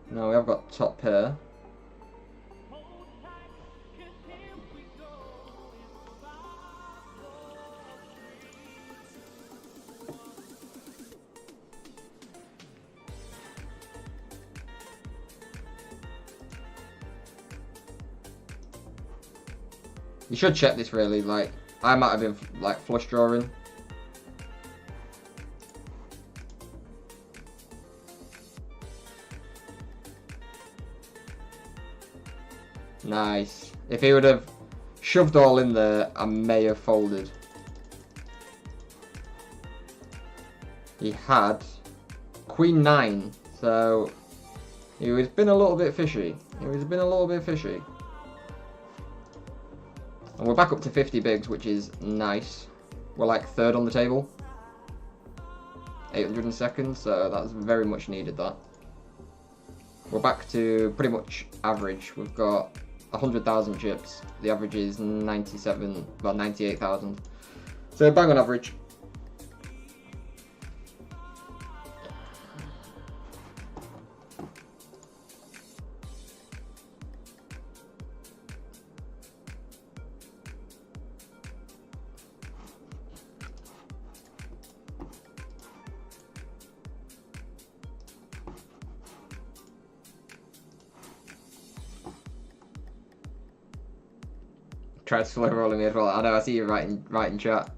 No, we have got top pair. You should check this really, like, I might have been, like, flush drawing. Nice. If he would have shoved all in there, I may have folded. He had Queen 9, so he was been a little bit fishy. And we're back up to 50 bigs, which is nice. We're like 3rd on the table. 802nd, so that's very much needed, that. We're back to pretty much average. We've got 100,000 chips. The average is 98,000. So bang on average. Tried slow rolling me as well. I know, I see you writing chat.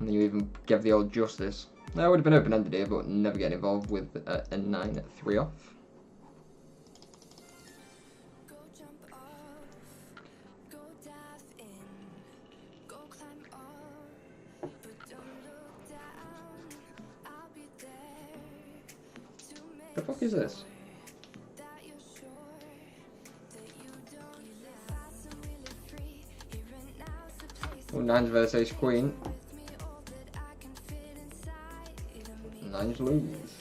And you even give the old justice. That would have been open-ended here, but never get involved with a 9 at 3 off. The fuck is this? Oh, 9's versus ace queen. 9's lose.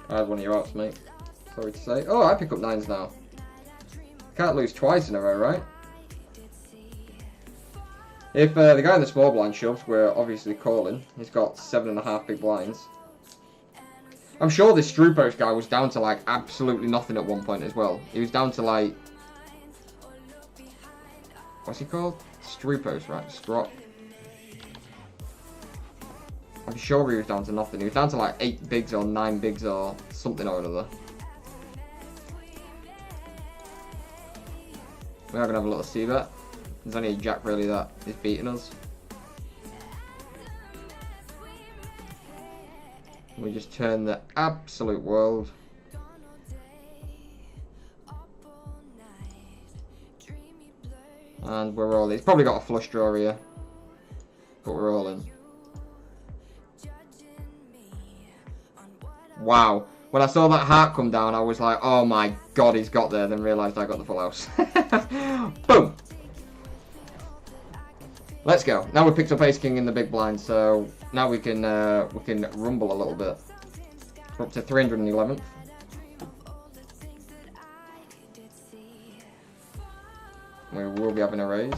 I had one of your outs, mate. Sorry to say. Oh, I pick up 9's now. Can't lose twice in a row, right? If the guy in the small blind shoves, we're obviously calling. He's got 7.5 big blinds. I'm sure this Strupos guy was down to like absolutely nothing at one point as well. He was down to like... What's he called? Strupos, right? Strop. I'm sure he was down to nothing. He was down to like 8 bigs or 9 bigs or something or another. We are going to have a little c-bet. There's only a jack really that is beating us. We just turn the absolute world. And we're all in. He's probably got a flush draw here. But we're all in. Wow. When I saw that heart come down, I was like, oh my god, he's got there. Then realised I got the full house. Boom! Let's go. Now we picked up ace king in the big blind, so now we can rumble a little bit. We're up to 311th. We will be having a raise.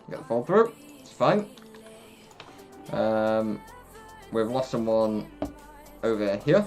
Get the fall through. It's fine. We've lost someone over here.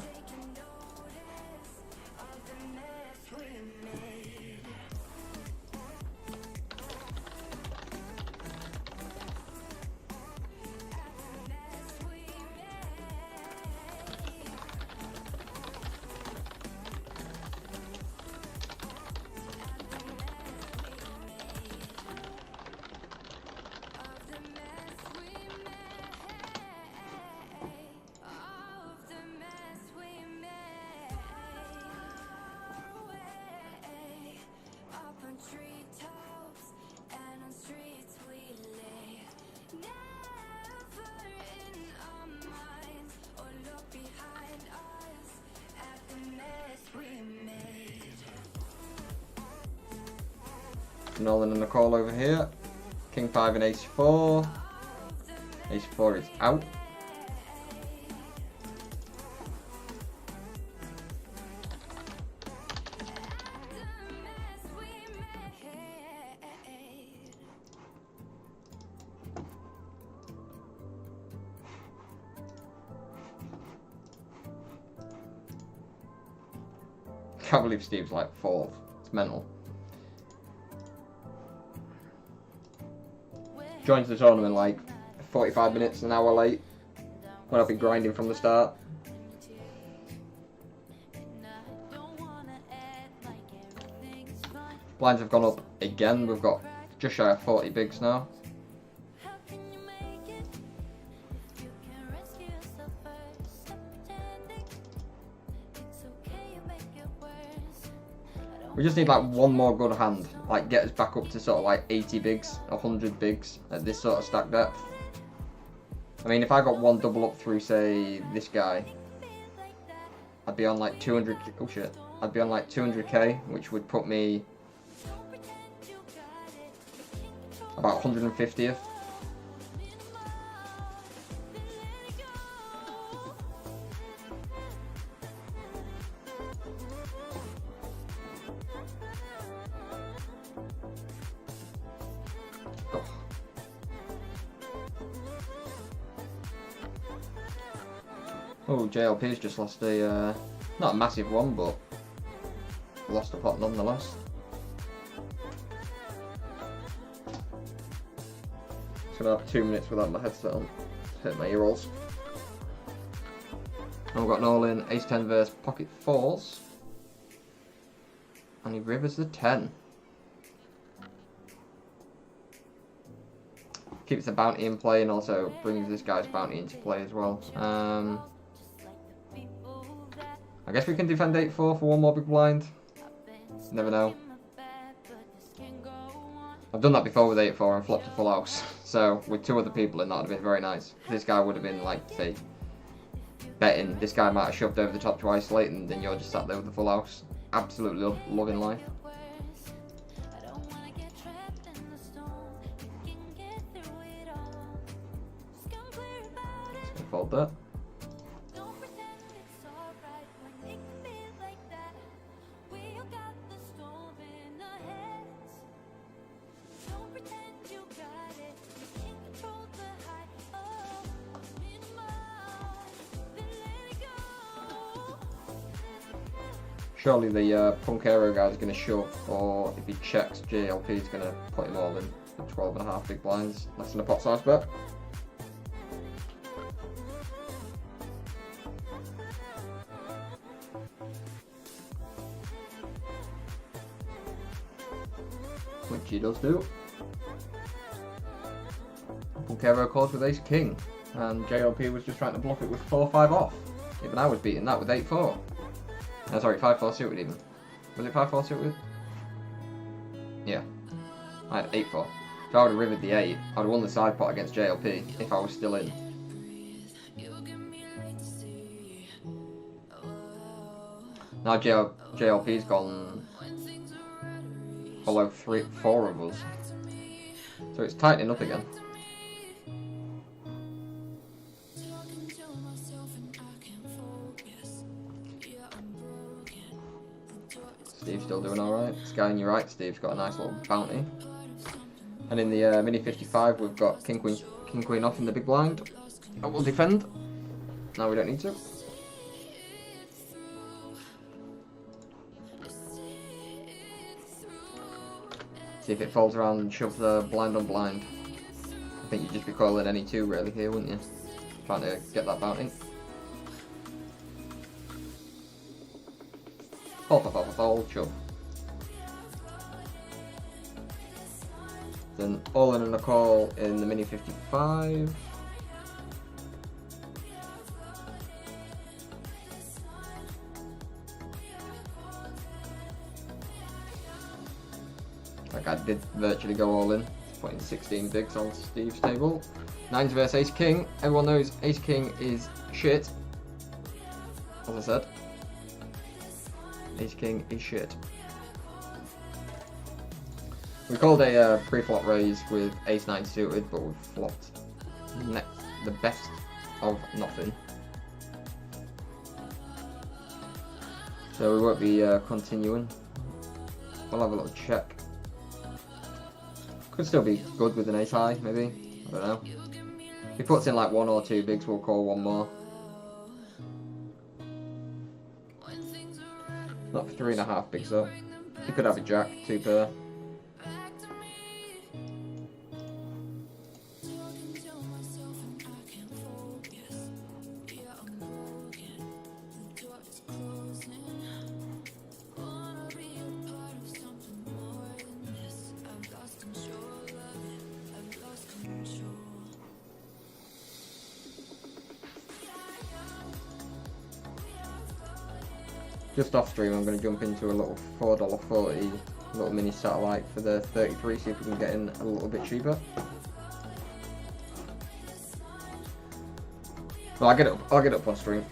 Nolan and Nicole over here. King 5 and ace 4. Ace 4 is out. Can't believe Steve's like 4th. It's mental. Joined the tournament like 45 minutes, an hour late, when I've been grinding from the start. Blinds have gone up again. We've got just shy of 40 bigs now. We just need like one more good hand, like get us back up to sort of like 80 bigs, 100 bigs at this sort of stack depth. I mean, if I got one double up through, say, this guy, I'd be on like 200, oh shit, I'd be on like 200k, which would put me about 150th. Oh, JLP's just lost a, not a massive one, but lost a pot nonetheless. Just gonna have 2 minutes without my headset on. Hit my ear rolls. And we've got an all-in ace 10 versus pocket 4s. And he rivers the 10. keeps the bounty in play and also brings this guy's bounty into play as well. I guess we can defend 8-4 for one more big blind. Never know. I've done that before with 8-4 and flopped a full house. So with 2 other people in, that would have been very nice. This guy would have been like, say, betting. This guy might have shoved over the top to isolate, and then you're just sat there with the full house. Absolutely loving life. Just gonna fold that. Surely the Punkero guy is going to shove, or if he checks, JLP is going to put him all in for 12.5 big blinds, less than a pot size bet. Which he does do. Punkero calls with ace king, and JLP was just trying to bluff it with 4-5 off. Even I was beating that with 8-4. Oh, sorry, 5-4 suited even. Was it 5-4 suited? Yeah. I had 8-4. If I would have rivered the 8, I would have won the side pot against JLP if I was still in. Now JLP's gone below 4 of us. So it's tightening up again. Steve's still doing alright. This guy on your right, Steve's got a nice little bounty. And in the mini 55, we've got King Queen off in the big blind. And we'll defend. No, we don't need to. See if it folds around and shoves the blind on blind. I think you'd just be calling any 2 really here, wouldn't you? Trying to get that bounty. Fold, shove. Then all in and a call in the mini 55. Like I did virtually go all in, putting 16 bigs on Steve's table. 9s versus ace king. Everyone knows ace king is shit. As I said. Ace king is shit. We called a pre-flop raise with ace 9 suited, but we've flopped the best of nothing. So we won't be continuing. We'll have a little check. Could still be good with an ace high, maybe. I don't know. If he puts in like 1 or 2 bigs, we'll call 1 more. Not for 3.5 bigs though. He could have a jack, 2 pair. Just off stream, I'm going to jump into a little $4.40 little mini satellite for the 33, see if we can get in a little bit cheaper. Well, I'll get up on stream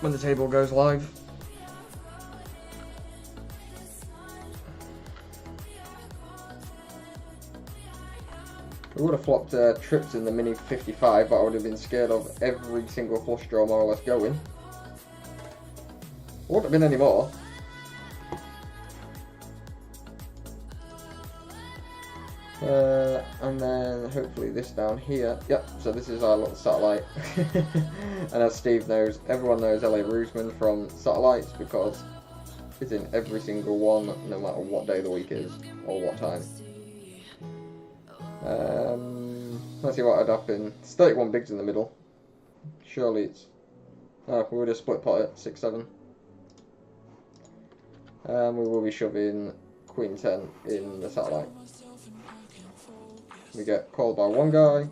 when the table goes live. We would have flopped trips in the mini 55, but I would have been scared of every single flush draw more or less going. Wouldn't have been any more. And then hopefully this down here. Yep, so this is our little satellite. And as Steve knows, everyone knows LA Roosman from satellites because it's in every single one, no matter what day of the week is or what time. Let's see what would happen. It's 31 bigs in the middle. Surely it's... Oh, we would have split pot at 6-7. We will be shoving Queen 10 in the satellite. We get called by one guy.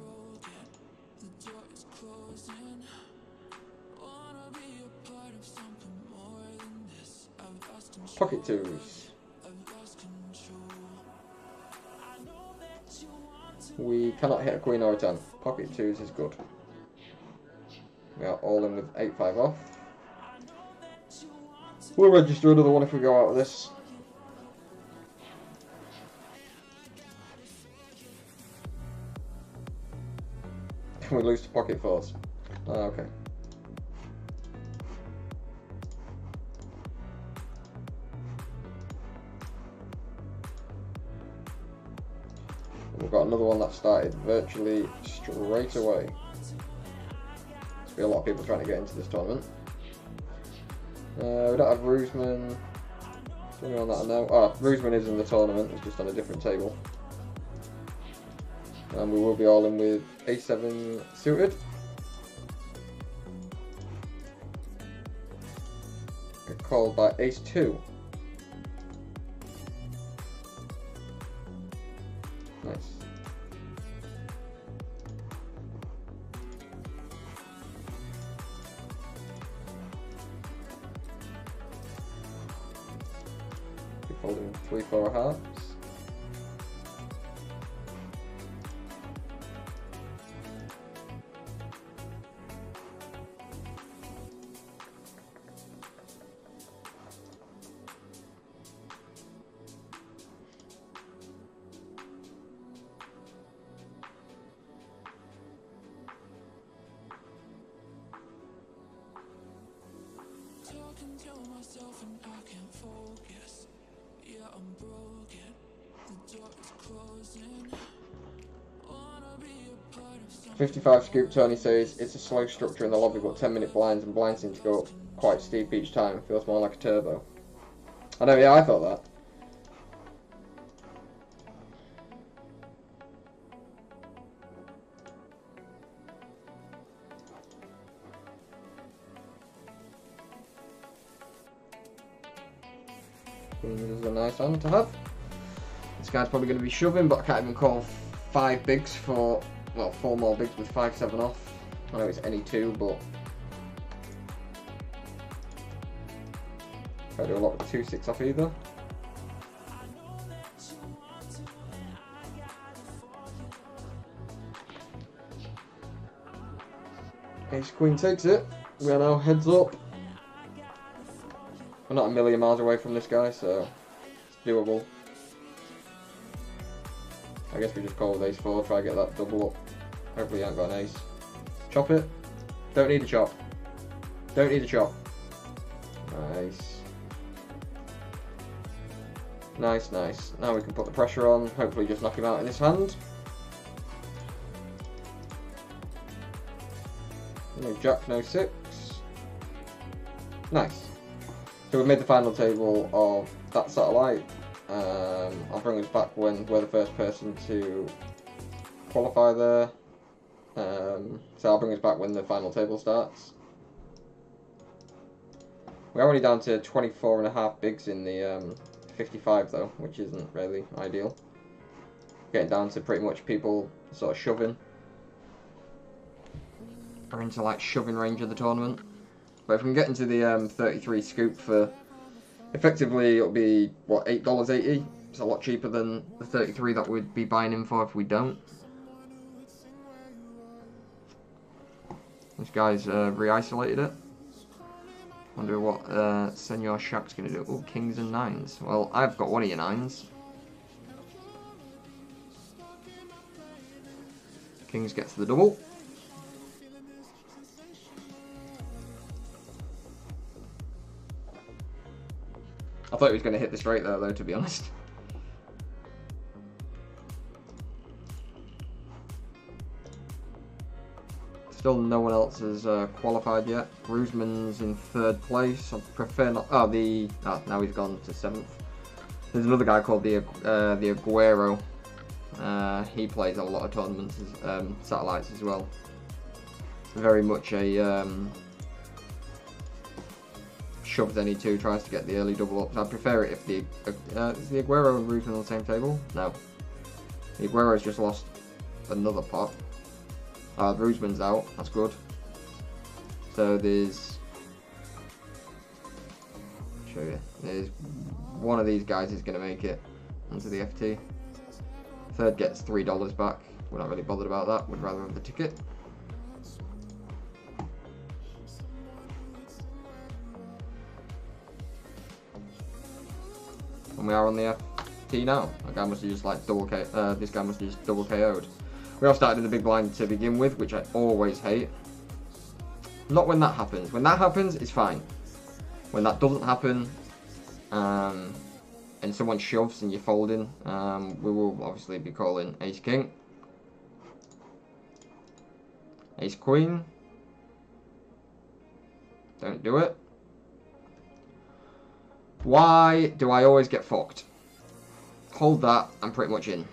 Pocket twos. We cannot hit a queen or a 10. Pocket twos is good. We are all in with 8-5 off. We'll register another one if we go out of this. Can we lose to pocket fours? Okay. We've got another one that started virtually straight away. There's be a lot of people trying to get into this tournament. We don't have Roosman. Anyone that I know? Oh, Roosman is in the tournament. It's just on a different table. And we will be all in with A7 suited. Get called by Ace 2. Nice. Keep holding 3-4 hearts. Talking to myself and I can't focus. Yeah, I'm broken. The door is closing. Wanna be a part of something. 55 Scoop Tony says it's a slow structure in the lobby, but 10-minute blinds and blinds seem to go up quite steep each time. Feels more like a turbo. I know, yeah, I thought that. This is a nice hand to have. This guy's probably going to be shoving, but I can't even call 5 bigs for, well, 4 more bigs with 5-7 off. I know it's any 2, but I do a lot with 2-6 off either. Ace Queen takes it. We are now heads up. We're not a million miles away from this guy, so it's doable. I guess we just call with Ace 4, try to get that double up. Hopefully you ain't got an ace. Chop it. Don't need a chop. Don't need a chop. Nice. Nice, nice. Now we can put the pressure on, hopefully just knock him out in this hand. No jack, no 6. Nice. So we've made the final table of that satellite. I'll bring us back when we're the first person to qualify there. So I'll bring us back when the final table starts. We're only down to 24.5 bigs in the 55 though, which isn't really ideal. Getting down to pretty much people sort of shoving. Are into like shoving range of the tournament. But if we can get into the 33 scoop for, effectively it'll be, what, $8.80? It's a lot cheaper than the 33 that we'd be buying him for if we don't. This guy's re-isolated it. Wonder what Senor Shaq's going to do. Oh, kings and 9s. Well, I've got one of your 9s. Kings gets the double. I thought he was going to hit the straight there, though, to be honest. Still no one else has qualified yet. Roosman's in 3rd place. I prefer not... Oh, now he's gone to 7th. There's another guy called the Aguero. He plays a lot of tournaments, satellites as well. Very much a... shoves any 2, tries to get the early double ups. I'd prefer it if is the Aguero and Roosman on the same table? No. The Aguero's just lost another pot. Roosman's out, that's good. So there's, I'll show you, there's one of these guys is going to make it onto the FT. Third gets $3 back. We're not really bothered about that, we'd rather have the ticket. And we are on the FT now. That guy must have just like this guy must have just double KO'd. We all started in the big blind to begin with, which I always hate. Not when that happens. When that happens, it's fine. When that doesn't happen, and someone shoves and you're folding, we will obviously be calling Ace King. Ace Queen. Don't do it. Why do I always get fucked? Hold that, I'm pretty much in.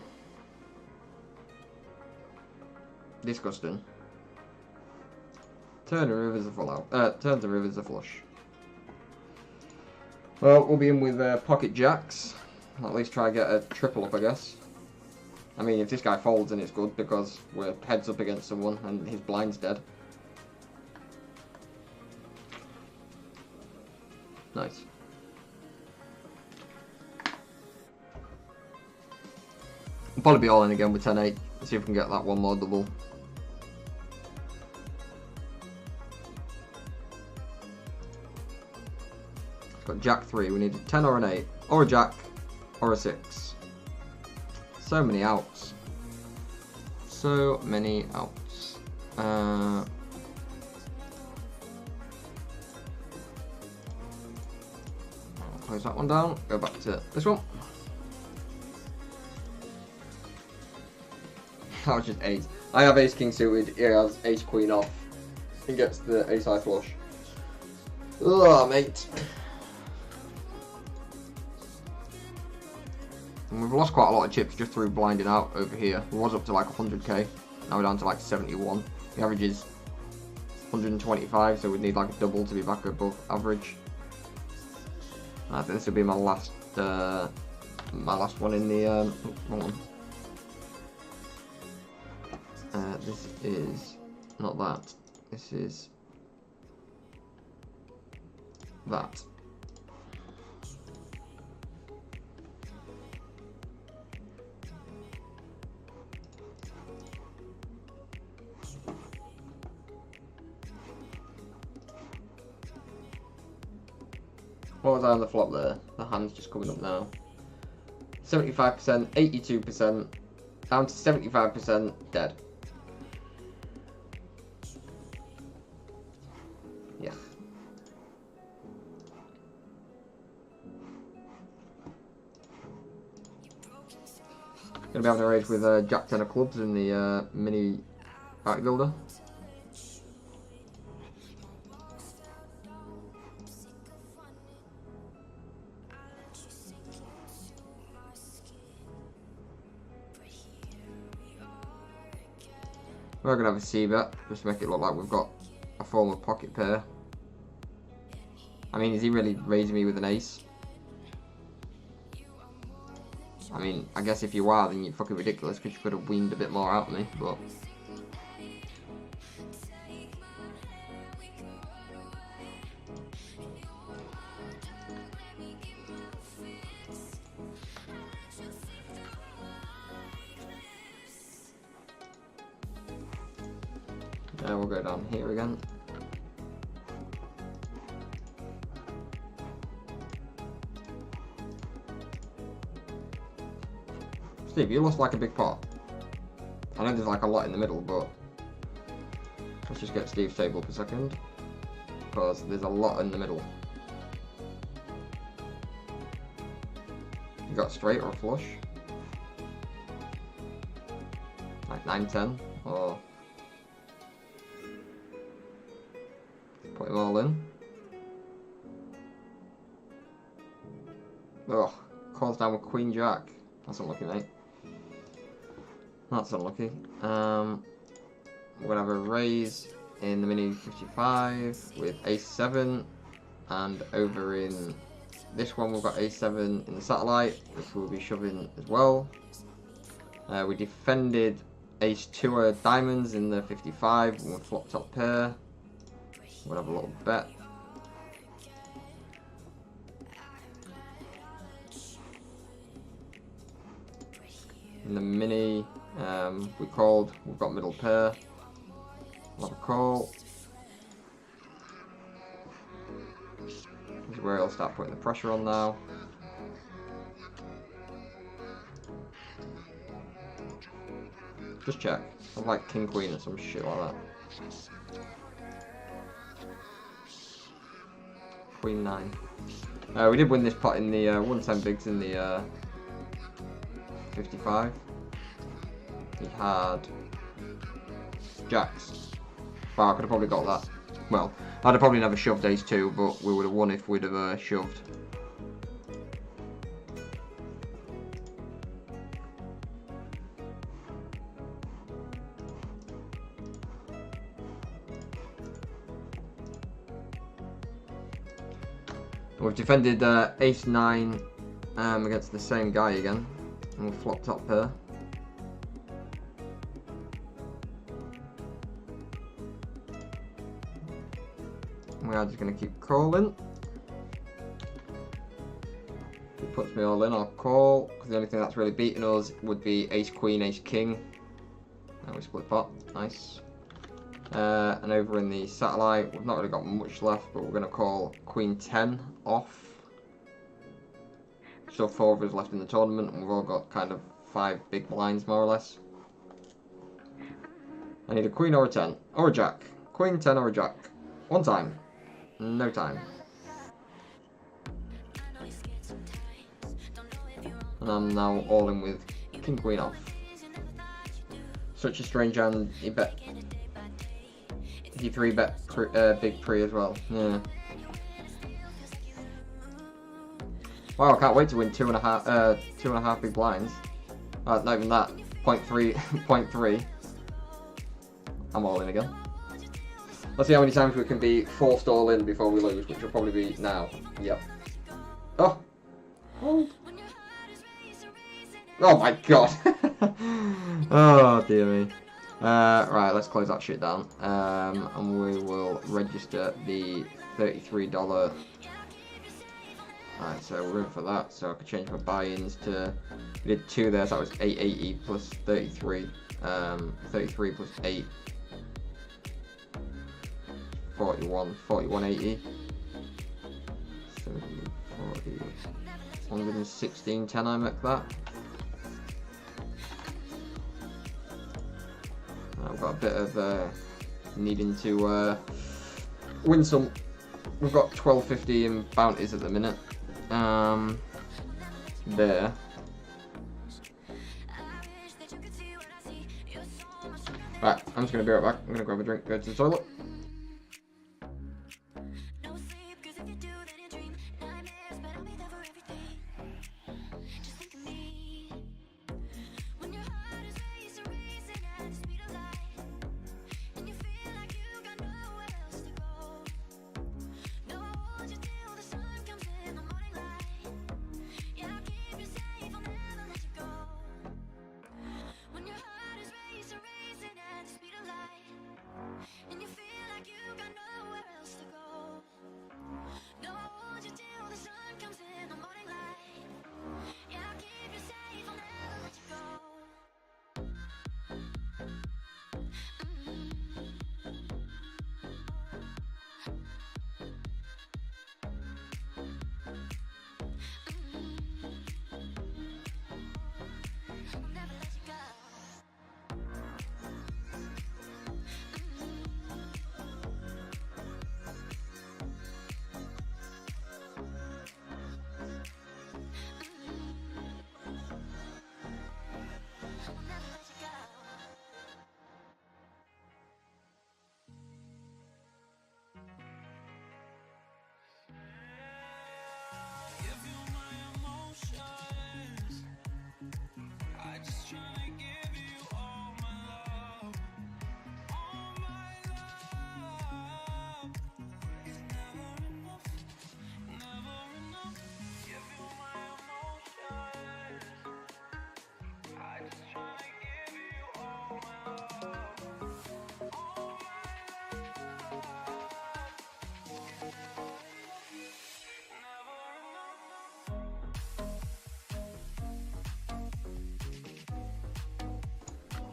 Disgusting. Turn the rivers a full out. Turn the rivers a flush. Well, we'll be in with pocket jacks. At least try to get a triple up, I guess. I mean, if this guy folds, then it's good because we're heads up against someone and his blind's dead. Nice. We'll probably be all in again with 10-8. See if we can get that one more double. Got Jack 3, we need a 10 or an 8, or a Jack, or a 6. So many outs. So many outs. I'll close that one down, go back to this one. That was just 8. I have Ace King suited, he has Ace Queen off. He gets the Ace High flush. Ugh, mate. And we've lost quite a lot of chips just through blinding out over here. We was up to like 100k, now we're down to like 71. The average is 125, so we need like a double to be back above average. I think this will be my last one in the wrong one. This is not that. This is that. What was I on the flop there? The hand's just coming up now. 75%, 82%, down to 75%, dead. Yeah. Gonna be having a race with Jack 10 of clubs in the mini party builder. We're going to have a C-bet, just to make it look like we've got a form of pocket pair. I mean, is he really raising me with an ace? I mean, I guess if you are, then you're fucking ridiculous, because you could have weaned a bit more out of me, but... we'll go down here again. Steve, you lost like a big pot. I know there's like a lot in the middle, but let's just get Steve's table up a second, because there's a lot in the middle. You got straight or flush? Like 9-10 or... Put them all in. Ugh, calls down with Queen Jack. That's unlucky, mate. That's unlucky. We're gonna have a raise in the mini 55 with Ace 7, and over in this one we've got Ace 7 in the satellite, which we'll be shoving as well. We defended ace 2 of diamonds in the 55. We'll flop top pair. We'll have a little bet. In the mini, we called. We've got middle pair. We'll have a call. This is where he'll start putting the pressure on now. Just check. I'm like king queen or some shit like that. Queen 9. We did win this pot in the 110 bigs in the 55. He had jacks. Wow, I could have probably got that. Well, I'd have probably never shoved ace 2, but we would have won if we'd have shoved. We've defended ace 9 against the same guy again, and we'll flop top pair. We are just going to keep calling. If he puts me all in, I'll call, because the only thing that's really beating us would be ace queen, ace king. And we split pot, nice. And over in the satellite, we've not really got much left, but we're going to call queen 10 off. So 4 of us left in the tournament, and we've all got kind of 5 big blinds, more or less. I need a queen or a 10, or a jack. Queen, 10 or a jack. One time. No time. And I'm now all in with king, queen off. Such a strange hand, he bet. He 3-bet big pre as well. Yeah. Wow, I can't wait to win 2.5 big blinds. Not even that. 0.3, 0.3. I'm all in again. Let's see how many times we can be forced all in before we lose, which will probably be now. Yep. Oh. Hold. Oh my god. Oh dear me. Right, let's close that shit down. And we will register the $33. Alright, so we're in for that. So I could change my buy-ins to. We did 2 there, so that was 880 plus 33. 33 plus 8. 41, 41.80. 70, 40, 116.10 I make that. I've got a bit of needing to win some. We've got 12.50 in bounties at the minute. There. Right, I'm just going to be right back. I'm going to grab a drink, go to the toilet. And you feel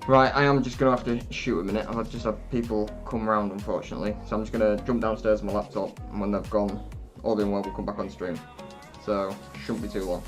Right, I am just going to have to shoot a minute. I've just had people come round, unfortunately. So I'm just going to jump downstairs on my laptop, and when they've gone, all being well, we'll come back on stream. So, shouldn't be too long.